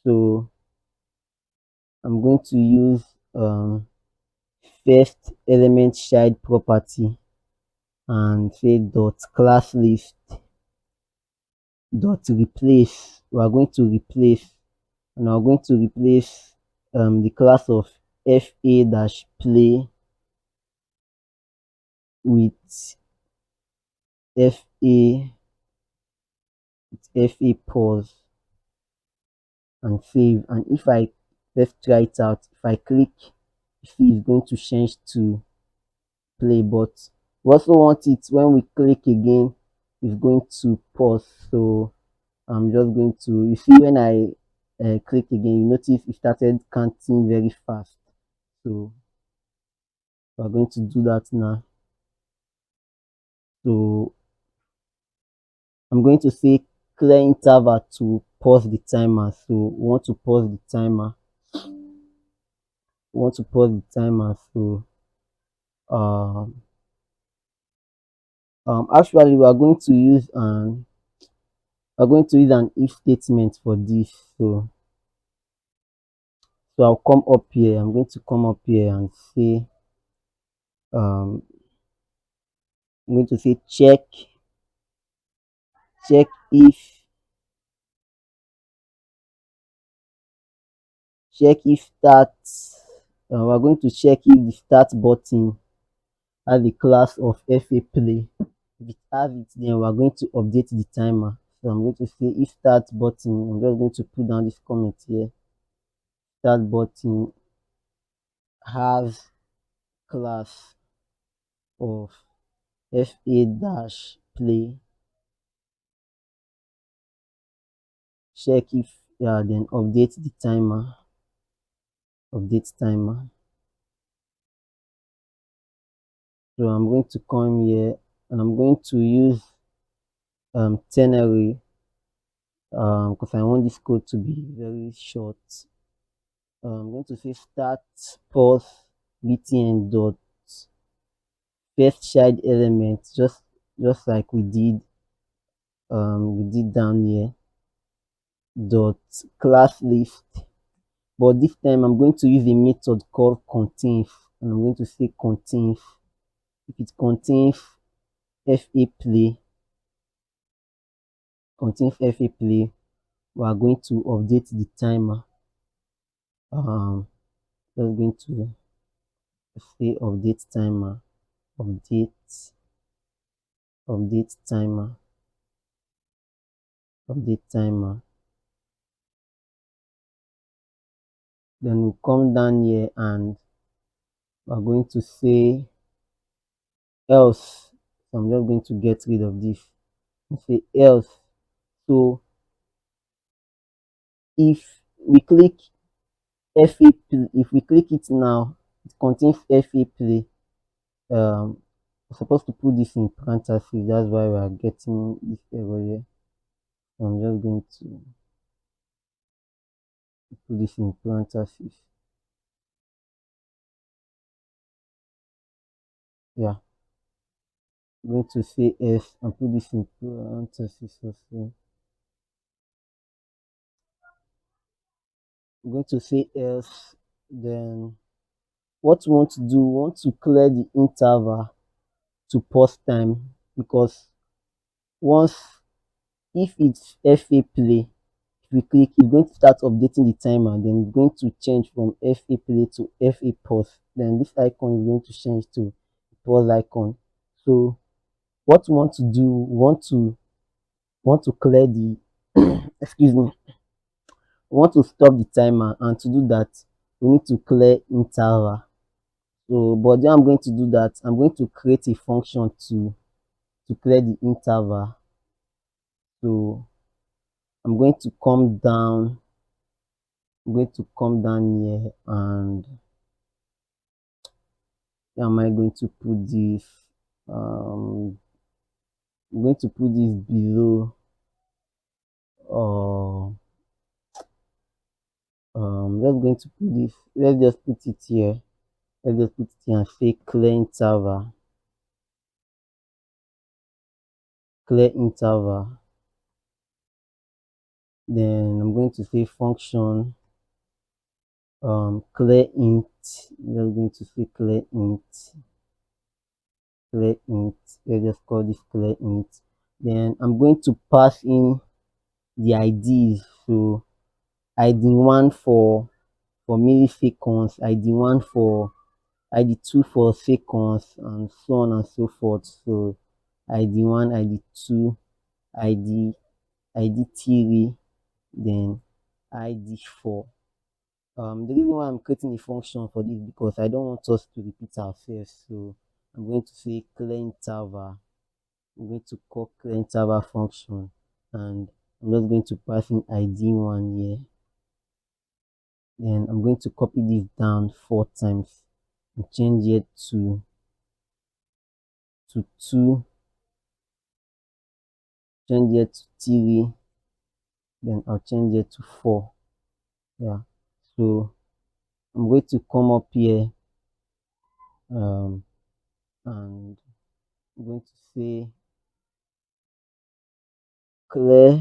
So I'm going to use first element child property and say dot class list dot replace. We are going to replace, and we are going to replace the class of fa dash play with fa fa pause and save. And if I, let's try it out, if I click, you see it's going to change to play, but we also want it when we click again, it's going to pause. So I'm just going to, you see when I click again, you notice it started counting very fast. So we're going to do that now. So I'm going to say clear interval to pause the timer. So we want to pause the timer. So actually we're going to use an if statement for this. So I'll come up here. I'm going to come up here and say um I'm going to say check if start. We're going to check if the start button has the class of fa play. If it has it, then we're going to update the timer. So I'm going to say if start button, I'm just going to put down this comment here. Start button has class of fa dash play. Check if, yeah, then update the timer. So I'm going to come here and I'm going to use ternary because I want this code to be very short. I'm going to say start pause btn dot first child element, just like we did down here, dot class list. But this time I'm going to use a method called contains, and I'm going to say contains. If it contains fa play, we are going to update the timer. Just going to say update timer, update update timer, update timer. Then we come down here and we're going to say else. So I'm just going to get rid of this and say else. So if we click fa play, if we click it now, it contains fa play. We're supposed to put this in parentheses. That's why we are getting this error here. So I'm just going to put this in parentheses. Yeah, I'm going to say s and put this in parentheses also. I'm going to say else. Then what we want to do, we want to clear the interval to pause time, because once, if it's FA play, if we click, it's going to start updating the timer, then it's going to change from FA play to FA pause. Then this icon is going to change to pause icon. So what we want to do, we want to clear the excuse me, we want to stop the timer, and to do that we need to clear interval. So but then I'm going to do that, I'm going to create a function to clear the interval. So I'm going to come down, I'm going to come down here, and where am I going to put this? I'm going to put this below, or let's going to put this, let's just put it here, let's just put it here and say clear interval, clear interval. Then I'm going to say function clear int, we're going to say clear int, clear int, let's just call this clear int. Then I'm going to pass in the IDs. So ID1 for milliseconds, ID1 for ID2 for seconds, and so on and so forth. So ID1, ID2, ID3, then ID4. The reason why I'm creating a function for this, because I don't want us to repeat ourselves. So I'm going to say clear interval. I'm going to call clear interval function, and I'm just going to pass in ID1 here. Then I'm going to copy this down 4 times and change it to 2, change it to 3, then I'll change it to 4. Yeah, so I'm going to come up here, and I'm going to say clear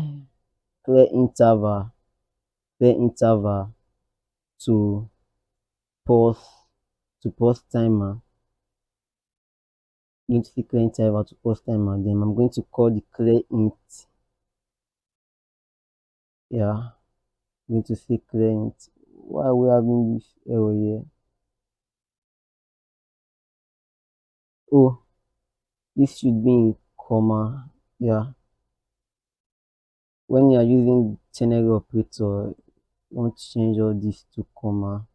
clear interval, clear interval to pause, to pause timer. Going to say clear interval to pause timer. Then I'm going to call the clear int. Yeah, I'm going to say clear int. Why are we having this error here? Oh, this should be in comma. Yeah, when you are using ternary operator, you want to change all this to comma.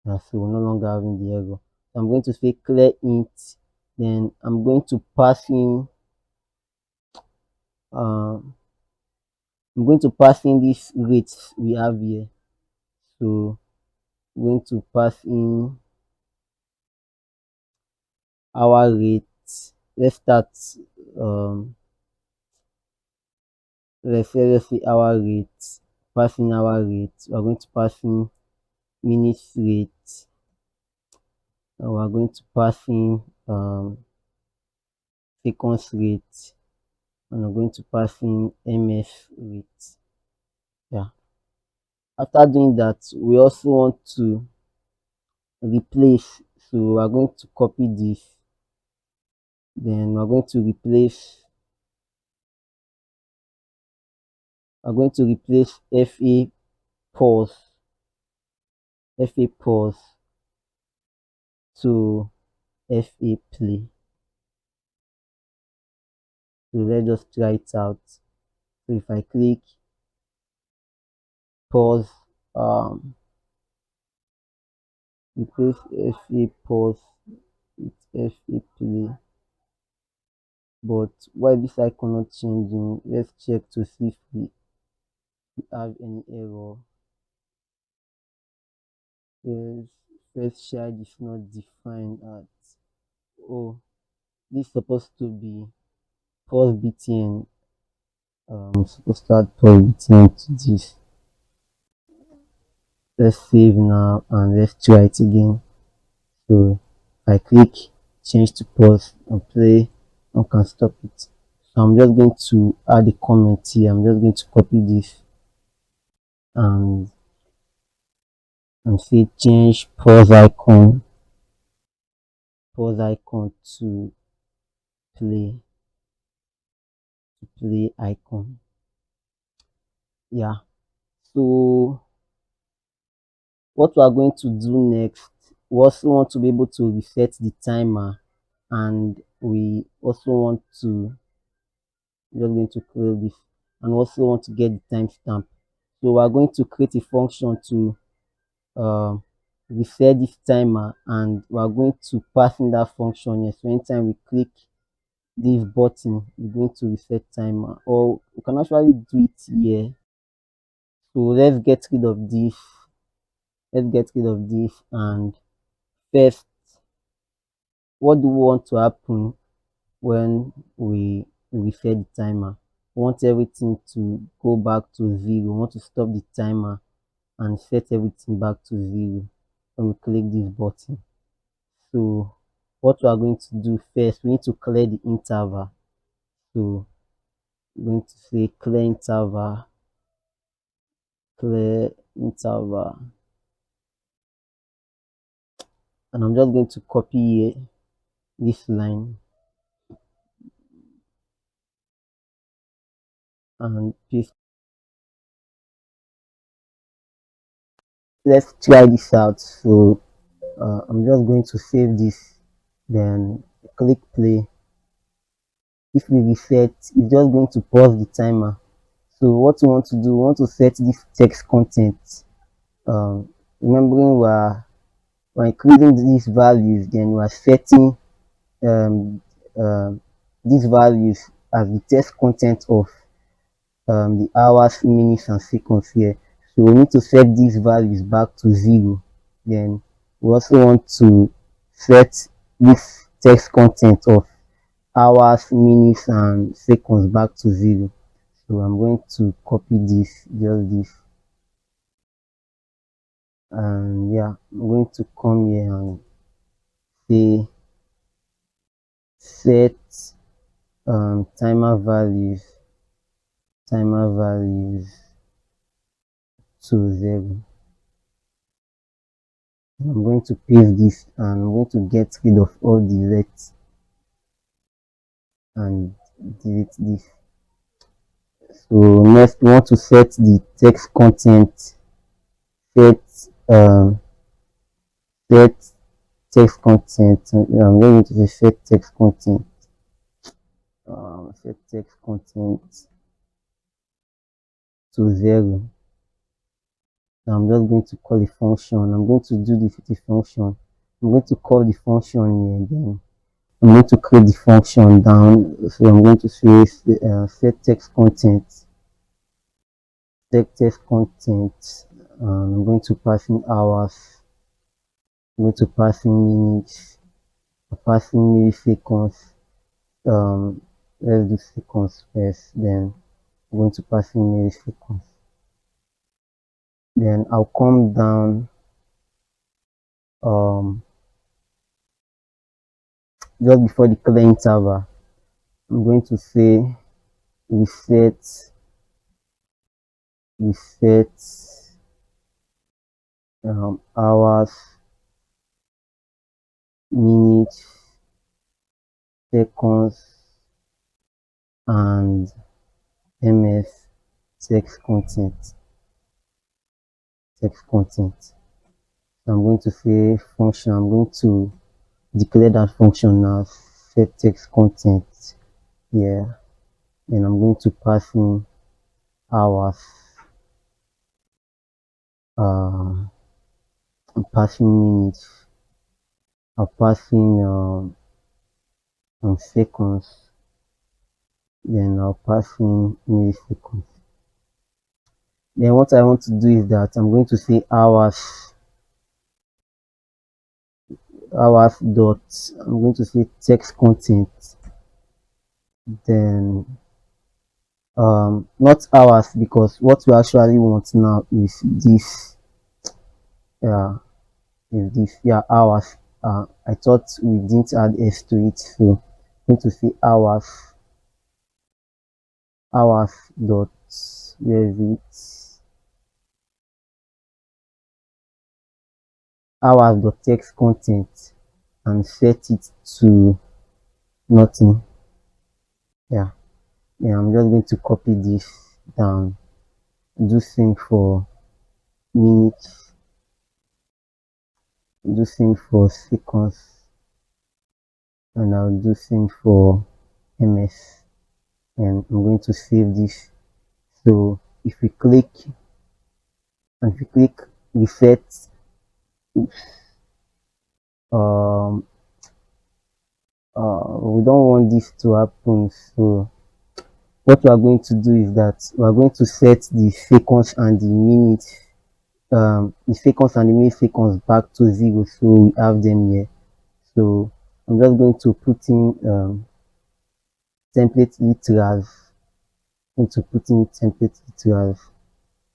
Yeah, so we're no longer having the error. So I'm going to say clear int. Then I'm going to pass in I'm going to pass in this rate we have here. So I'm going to pass in our rate. Let's start, um let's say our rate, pass in our rate. We're going to pass in minutes rate, and we're going to pass in seconds rate, and we're going to pass in ms rate. Yeah, after doing that, we also want to replace. So we're going to copy this, then we're going to replace, FA pause, to FA play. So let's just try it out. So if I click pause, replace FA pause with FA play. But why this icon not changing? Let's check to see if we have any error. Yes, first child is not defined at, oh, this is supposed to be pause btn. Supposed to add pause btn to this. Let's save now and let's try it again. So if I click change to pause and play, I can stop it. So I'm just going to add a comment here. I'm just going to copy this and and say change pause icon play play icon. Yeah. So what we are going to do next, we also want to be able to reset the timer, and we also want to just going to clear this, and also want to get the timestamp. So we are going to create a function to um, reset this timer, and we are going to pass in that function here. So anytime we click this button, we're going to reset timer, or we can actually do it here. So let's get rid of this and first, what do we want to happen when we reset the timer? We want everything to go back to 0. We want to stop the timer and set everything back to 0 when we click this button. So what we are going to do first, we need to clear the interval. So we're going to say clear interval, and I'm just going to copy here this line and paste. Let's try this out. So I'm just going to save this, then click play. If we reset, it's just going to pause the timer. So what we want to do, we want to set this text content. Remembering we're increasing these values, then we're setting um, these values as the text content of the hours, minutes, and seconds here. So we need to set these values back to 0. Then we also want to set this text content of hours, minutes, and seconds back to 0. So I'm going to copy this, and yeah, I'm going to come here and say set timer values to 0. I'm going to paste this, and I'm going to get rid of all the lets and delete this. So next, we want to set the text content. Set set text content. I'm going to set text content. Set text content to 0. So I'm just going to call a function. I'm going to do this with a function. I'm going to call the function here. Then I'm going to create the function down. So I'm going to say set text content. Text content. I'm going to pass in hours. I'm going to pass in minutes. Pass in milliseconds. Let's do seconds first. Then I'm going to pass in milliseconds. Then I'll come down just before the clear interval. I'm going to say reset hours, minutes, seconds, and ms text content. So I'm going to say function. I'm going to declare that function now, set text content here. Then I'm going to pass in hours. I'm passing minutes. I'm passing seconds. Then I'll pass in milliseconds. Then what I want to do is that I'm going to say hours dot, I'm going to say text content. Then not hours, because what we actually want now is this. Hours. I thought we didn't add s to it, so I'm going to say hours dot, where is it? hours.text content and set it to nothing. Yeah, then I'm just going to copy this down, do same for minutes, do same for seconds, and I'll do same for ms, and I'm going to save this. So if we click reset, um we don't want this to happen. So what we are going to do is that we are going to set the seconds and the minutes, the seconds and the milliseconds back to 0, so we have them here. So I'm just going to put in template literals,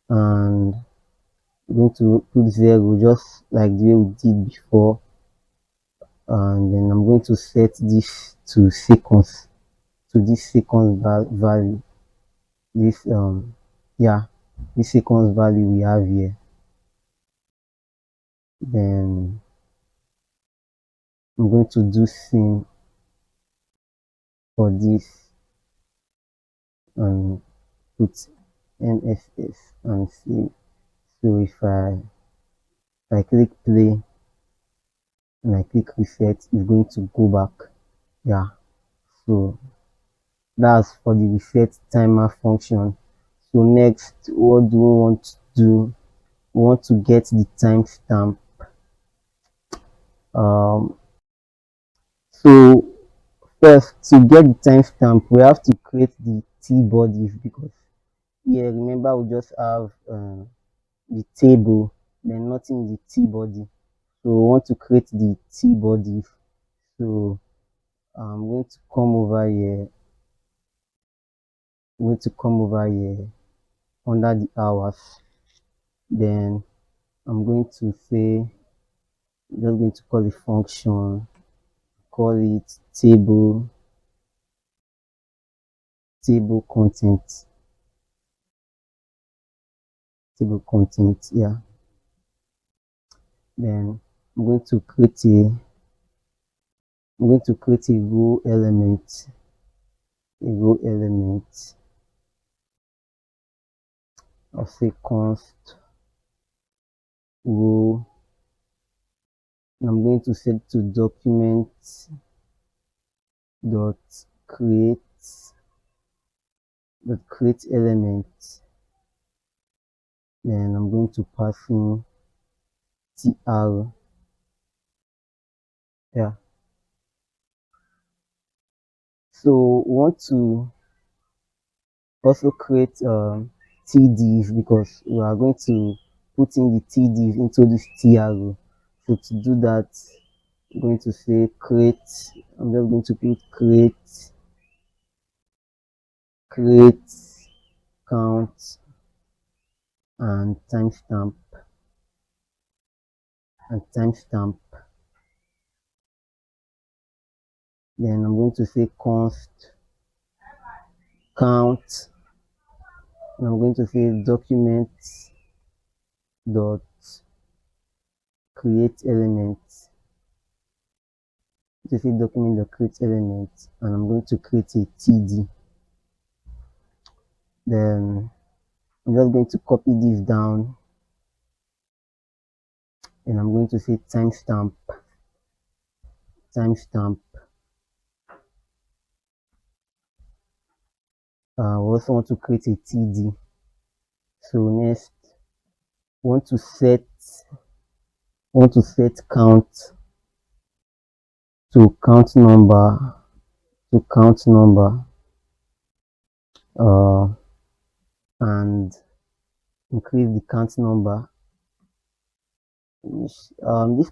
and I'm going to put 0 just like the way we did before, and then I'm going to set this to seconds, to this seconds value, this yeah, this seconds value we have here. Then I'm going to do same for this and put NSS and save. So if I click play and I click reset, it's going to go back. Yeah, so that's for the reset timer function. So next, what do we want to do? We want to get the timestamp. So first, to get the timestamp, we have to create the T bodies, because here, remember, we just have the table, then nothing in the T body. So we want to create the T body. So I'm going to come over here. I'm going to come over here under the hours. Then I'm going to say, just going to call a function, call it table content. Yeah. Then I'm going to create a row element, I'll say const row, and I'm going to set to document dot create element. Then I'm going to pass in tr. Yeah, so we want to also create td's, because we are going to put in the td's into this tr. So to do that, I'm going to say create, I'm just going to put create count and timestamp, then I'm going to say const count, and I'm going to say document dot create element, and I'm going to create a td. Then I'm just going to copy this down, and I'm going to say timestamp. We also want to create a td. So next, want to set count to count number, and increase the count number. This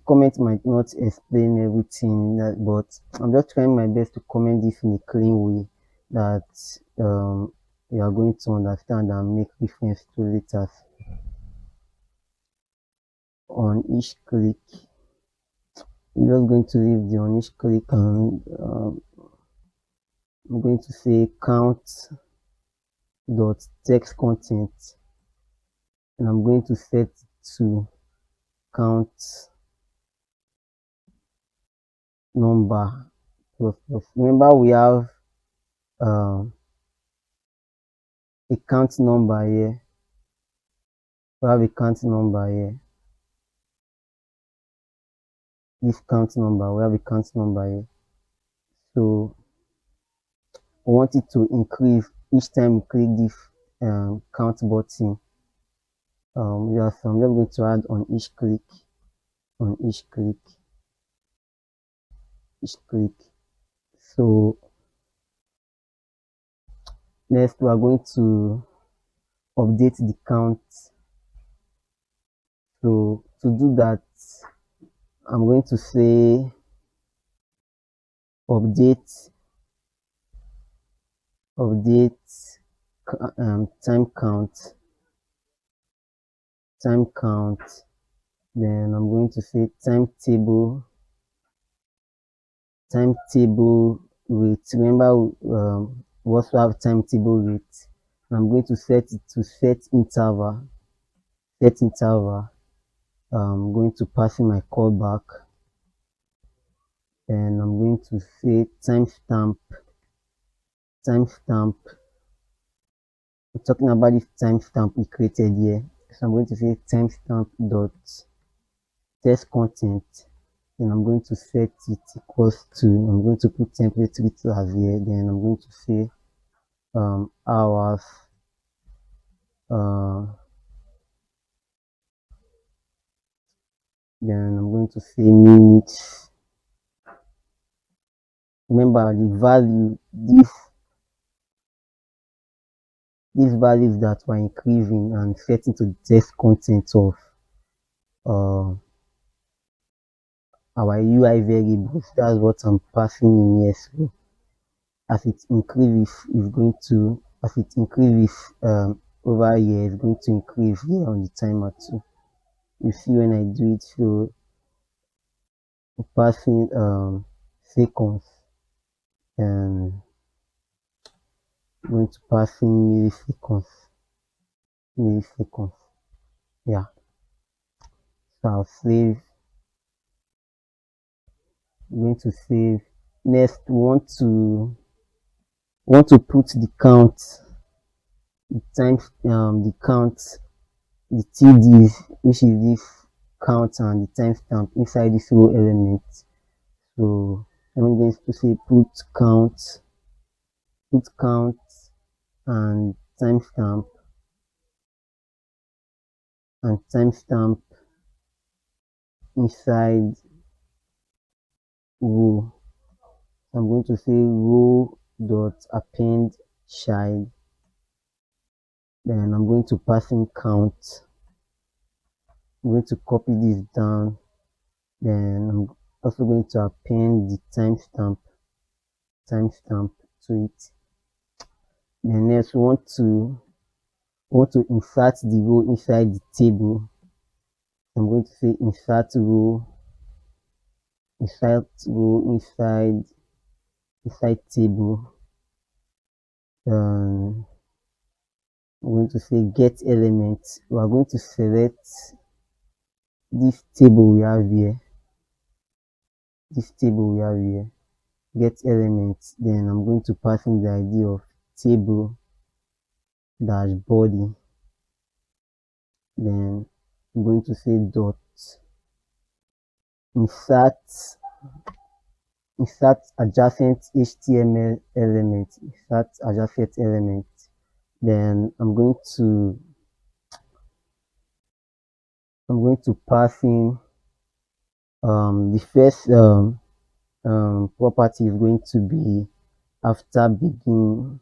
comment might not explain everything, but I'm just trying my best to comment this in a clean way that you are going to understand and make reference to later. On each click, we're just going to leave the on each click, and I'm going to say count dot text content, and I'm going to set to count number plus plus. Remember we have um a count number here. We have a count number here. This count number, we have a count number here. So we want it to increase each time we click this count button. Yeah, so I'm just going to add on each click, on each click, each click. So next we are going to update the count. So to do that, I'm going to say update time count. Then I'm going to say timetable rate. Remember we also have timetable rate. I'm going to set it to set interval. I'm going to pass in my callback, and I'm going to say timestamp. We're talking about this timestamp we created here. So I'm going to say timestamp dot test content. Then I'm going to set it equals to, I'm going to put template as here. Then I'm going to say hours. Then I'm going to say minutes. Remember the value, these values that were increasing and setting to the text content of our UI variables. That's what I'm passing in here. So as it increases, over here, it's going to increase here on the timer too. You see when I do it, so passing seconds, and going to passing milliseconds. Yeah. So I'll save. I'm going to save. Next, we want to put the count, the time, the count, the TDs, which is this count and the timestamp inside this row element. So I'm going to say put count and timestamp inside row. I'm going to say row dot append child. Then I'm going to pass in count. I'm going to copy this down. Then I'm also going to append the timestamp to it. Then next we want to insert the row inside the table. I'm going to say insert row inside table. I'm going to say get elements. We are going to select this table we have here. Get elements. Then I'm going to pass in the ID of table dash body. Then I'm going to say dot insert adjacent HTML element. Then I'm going to pass in the first property is going to be after begin,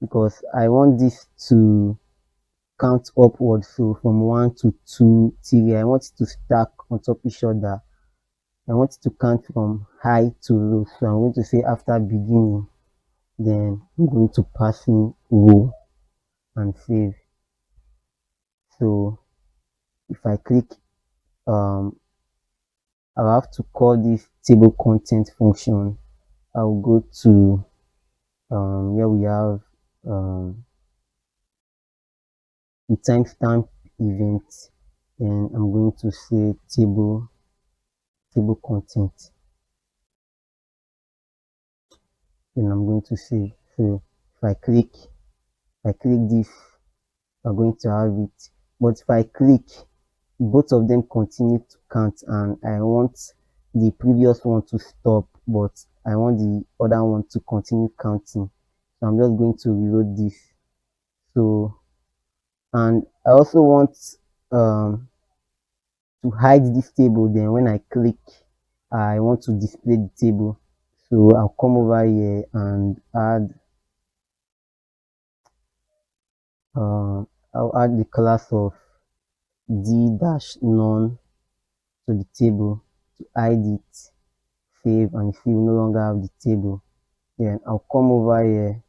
because I want this to count upward. So from 1 to 2, 3, I want it to stack on top each other. I want it to count from high to low. So I'm going to say after beginning. Then I'm going to pass in row and save. So if I click, I'll have to call this table content function. I'll go to where we have the timestamp event, and I'm going to say table content. then I'm going to save. So if I click this, we're going to have it. But if I click, both of them continue to count, and I want the previous one to stop, but I want the other one to continue counting. So I'm just going to reload this. So, and I also want to hide this table. Then when I click, I want to display the table. So I'll come over here and I'll add the class of d-none to the table to hide it, save, and see we no longer have the table. Then I'll come over here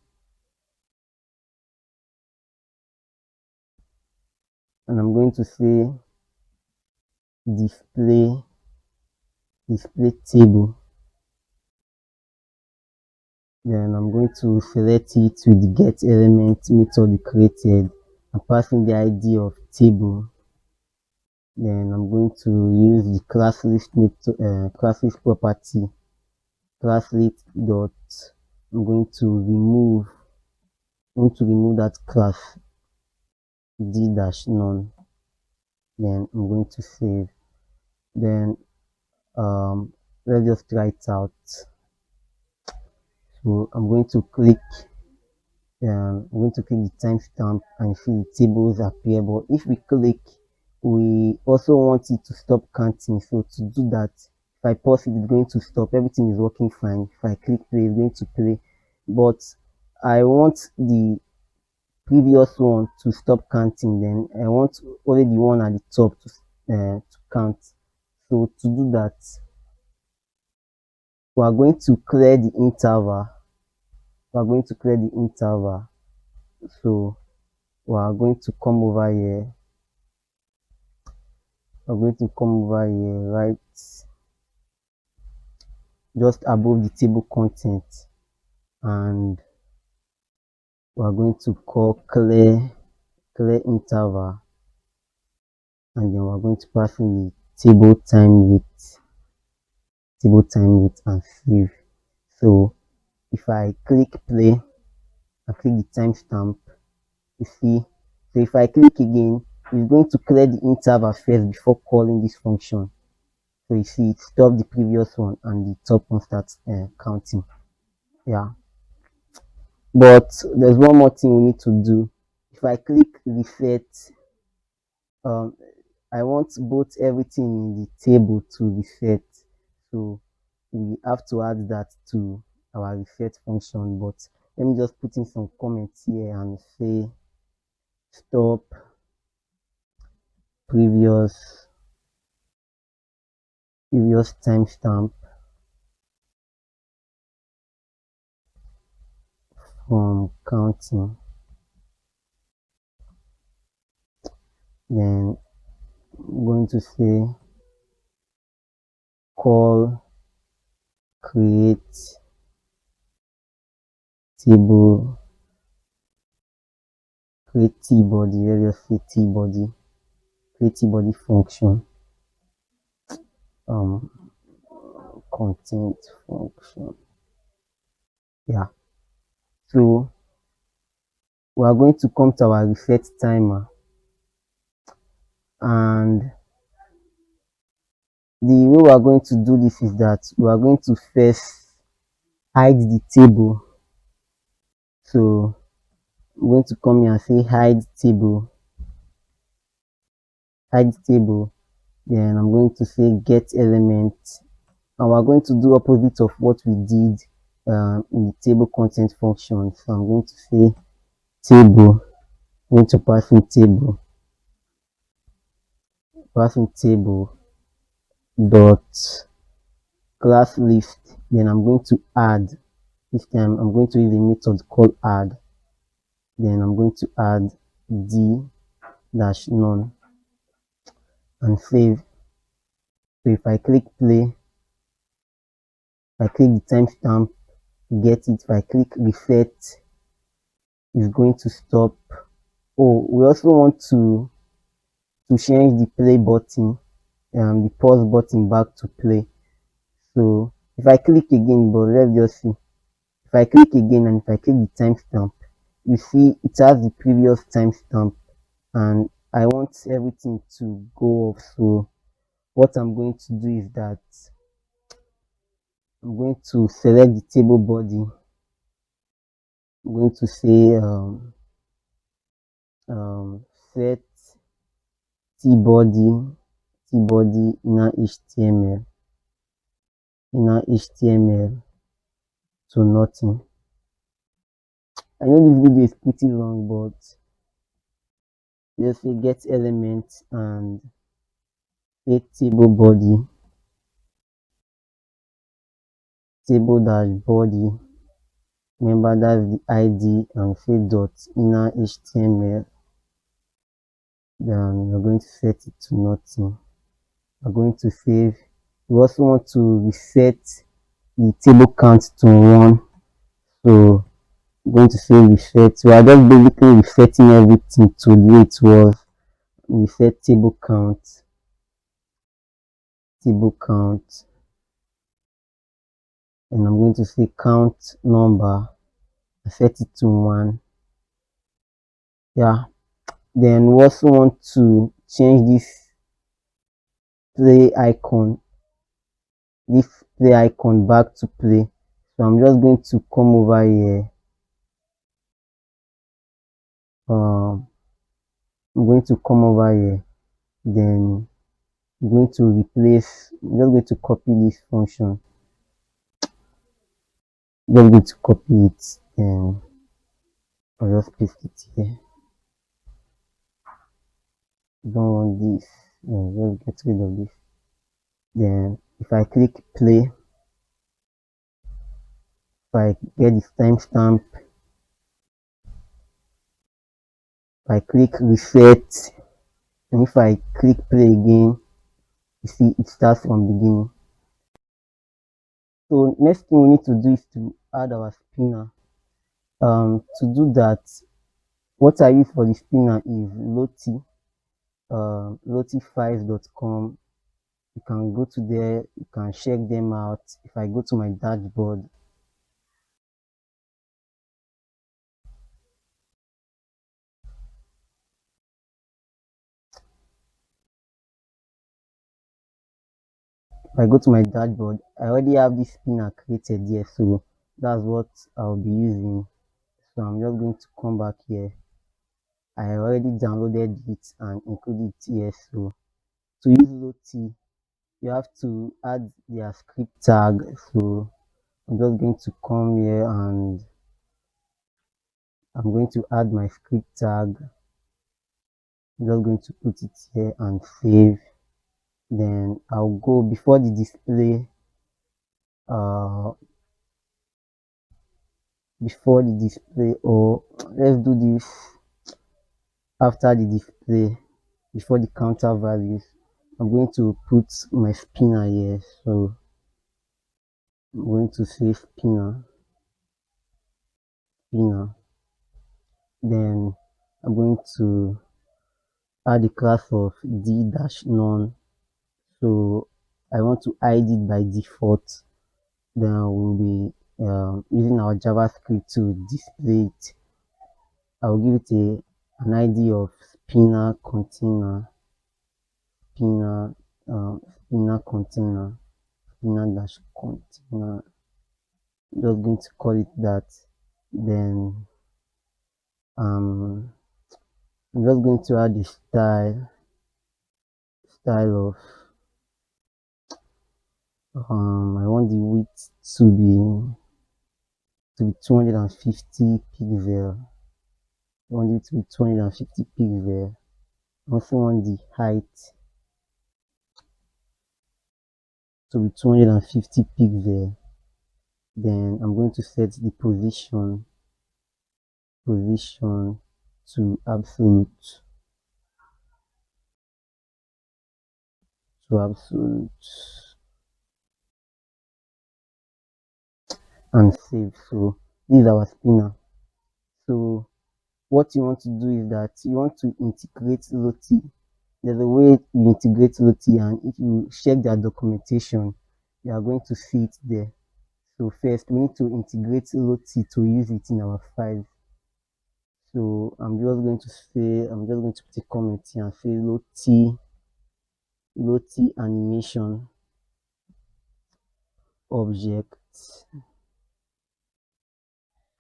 and I'm going to say display table. Then I'm going to select it with the get element method we created and passing the ID of table. Then I'm going to use the class list method, class list property, class list dot. I'm going to remove that class d-none. Then I'm going to save. Then let's just try it out. So I'm going to click the timestamp and see the tables appear. But if we click, we also want it to stop counting. So to do that, if I pause it, it's going to stop. Everything is working fine. If I click play, it's going to play. But I want the previous one to stop counting. Then I want only the one at the top to count. So to do that, we are going to clear the interval. So we are going to come over here. Right just above the table content, and we are going to call clear interval, and then we are going to pass in the table time width and save. So if I click play, I click the timestamp, you see. So if I click again, it's going to clear the interval first before calling this function. So you see, it stopped the previous one and the top one starts counting. Yeah. But there's one more thing we need to do. If I click reset, I want both everything in the table to reset. So we have to add that to our reset function. But let me just put in some comments here and say stop previous timestamp from counting. Then I'm going to say call create table, create t-body, let's just say t-body, create t-body function, content function. Yeah. So we are going to come to our reset timer, and the way we are going to do this is that we are going to first hide the table. So I'm going to come here and say hide table. Then I'm going to say get element, and we're going to do opposite of what we did in the table content function. So I'm going to say table, I'm going to pass in table dot class list. Then I'm going to add, this time I'm going to use a method called add. Then I'm going to add d-none and save. So if I click play, if I click the timestamp, get it. If I click reset, it's going to stop. Oh, we also want to change the play button, the pause button back to play. So if I click again, but let's just see. If I click again and if I click the timestamp, you see it has the previous timestamp, and I want everything to go off. So what I'm going to do is that I'm going to select the table body. I'm going to say set t body inner html to nothing. I know this video is pretty long, but just say get element and say table dash body. Remember that's the id, and say dot inner html. Then you're going to set it to nothing. We're going to save. We also want to reset the table count to 1. So I'm going to say reset. We are just basically resetting everything to the way it was. Reset table count, and I'm going to say count number. I set it to 1. Yeah. Then we also want to change this play icon back to play. So I'm just going to come over here. I'm going to come over here. Then I'm going to replace. I'm just going to copy this function. I'm just going to copy it, and I'll just paste it here. I don't want this. Just get rid of this. Then if I click play, if I get this timestamp, if I click reset, and if I click play again, you see it starts from beginning. So next thing we need to do is to add our spinner. To do that, what I use for the spinner is loti5.com. You can go to there, you can check them out. If I go to my dashboard, I already have this spinner created here, so that's what I'll be using. So I'm just going to come back here. I already downloaded it and included it here. So to use Loti, you have to add their script tag. So I'm just going to come here and I'm going to add my script tag. I'm just going to put it here and save. Then I'll go before the display. Or let's do this after the display, before the counter values. I'm going to put my spinner here. So I'm going to say spinner. Then I'm going to add a class of d-none. So I want to hide it by default. Then we'll be using our JavaScript to display it. I'll give it an ID of spinner container dash container. I'm just going to call it that. Then I'm just going to add the style of I want the width to be 250 pixel. I want it to be 250 pixel. I also want the height to be 250 pixel. Then I'm going to set the position to absolute. And save. So this is our spinner. So what you want to do is that you want to integrate Loti. There's a way you integrate Loti, and if you check their documentation, you are going to see it there. So first we need to integrate Lottie to use it in our files. So I'm just going to put a comment here and say Lottie animation object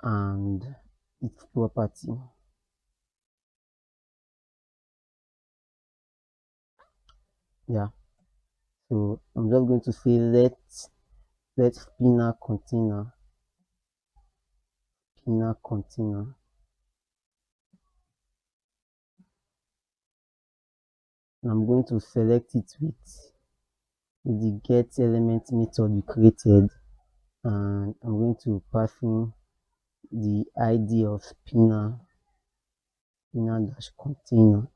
and its property. Yeah. So I'm just going to say let spinner container. And I'm going to select it with the get element method we created, and I'm going to pass in the ID of spinner dash container.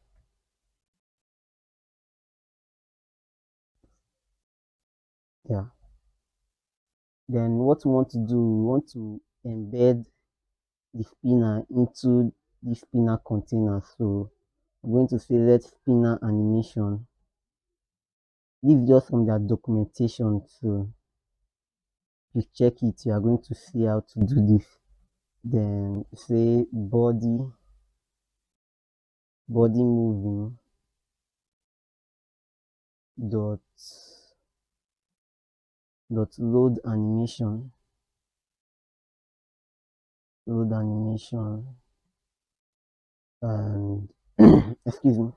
Yeah. Then what we want to do, we want to embed the spinner into the spinner container. So I'm going to say let spinner animation. This is just from their documentation. So if you check it, you are going to see how to do this. Then say body moving dot load animation and excuse me,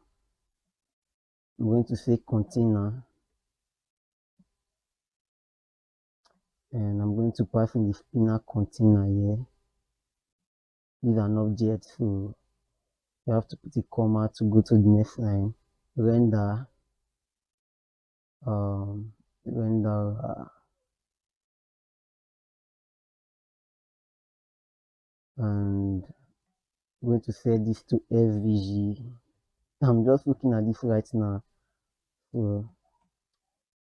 I'm going to say container, and I'm going to pass in the spinner container here. This is an object, so you have to put a comma to go to the next line. Render render and I'm going to set this to SVG. I'm just looking at this right now. So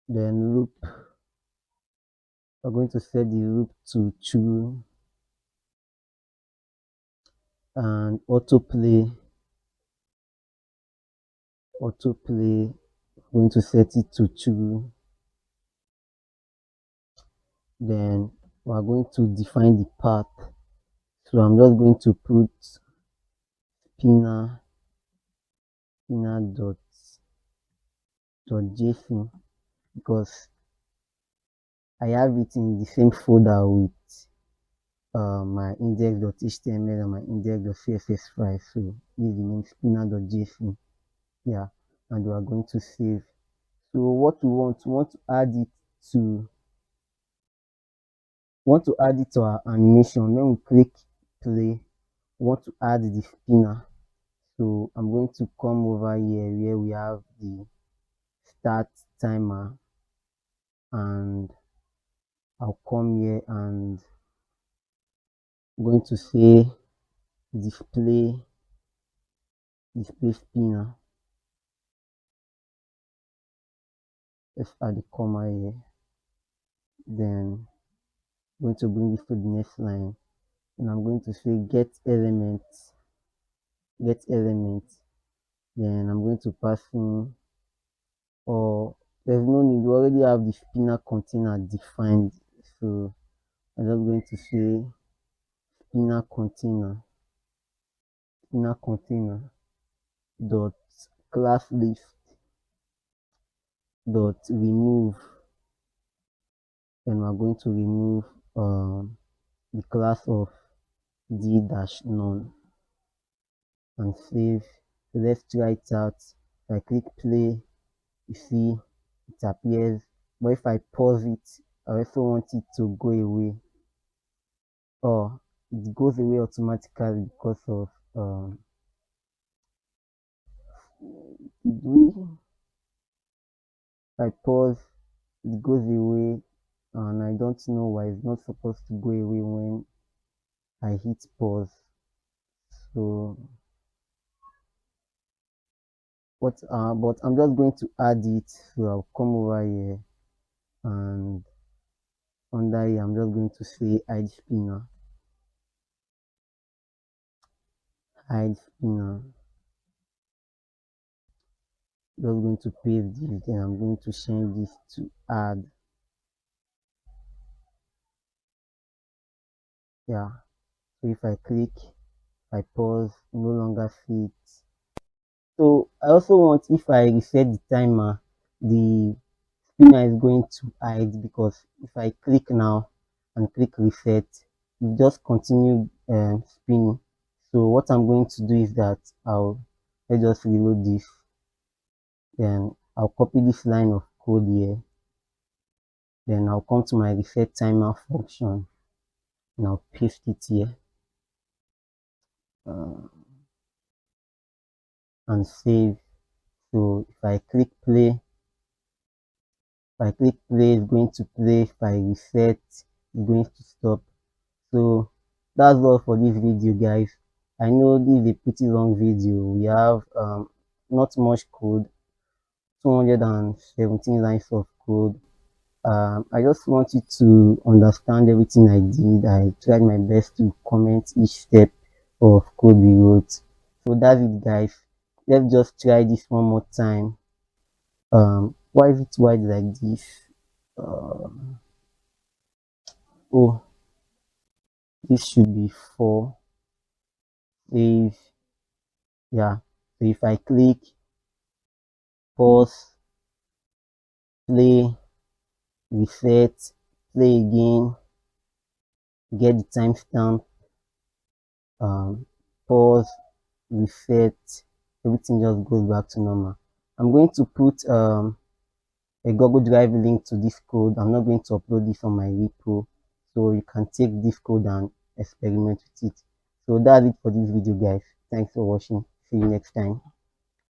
then loop, we're going to set the loop to true and autoplay, we're going to set it to true. Then we're going to define the path. So I'm just going to put spinner .json because I have it in the same folder with my index.html and my index.css file. So this is the name spinner.json. Yeah, and we are going to save. So what we want to add it to our animation. When we click play, we want to add the spinner. So I'm going to come over here where we have the start timer, and I'll come here and I'm going to say display spinner. Let's add the comma here. Then I'm going to bring this to the next line, and I'm going to say get element. Then I'm going to pass in, or there's no need, we already have the spinner container defined. So I'm just going to say spinner container dot class list dot remove. Then we're going to remove the class of d-none and save. So let's try it out. If I click play, you see it appears, but if I pause it, I also want it to go away, or it goes away automatically because of if I pause, it goes away, and I don't know why it's not supposed to go away when I hit pause. So but I'm just going to add it. So I'll come over here, and under here I'm just going to say hide spinner. Just going to paste this, then I'm going to change this to add. Yeah, so if I click, I pause, no longer see it. So I also want, if I reset the timer, the spinner is going to hide, because if I click now and click reset, it just continue spinning. So what I'm going to do is that let's just reload this. Then I'll copy this line of code here. Then I'll come to my reset timer function and I'll paste it here uh, and save. So if I click play, it's going to play. If I reset, it's going to stop. So that's all for this video, guys. I know this is a pretty long video. We have not much code, 217 lines of code. I just want you to understand everything I did. I tried my best to comment each step of code we wrote. So that's it, guys. Let's just try this one more time. Why is it wide like this? Oh, this should be 4. Save. Yeah. So if I click, pause, play, reset, play again, get the timestamp, pause, reset, everything just goes back to normal. I'm going to put a Google Drive link to this code. I'm not going to upload this on my repo, so you can take this code and experiment with it. So that's it for this video, guys. Thanks for watching. See you next time.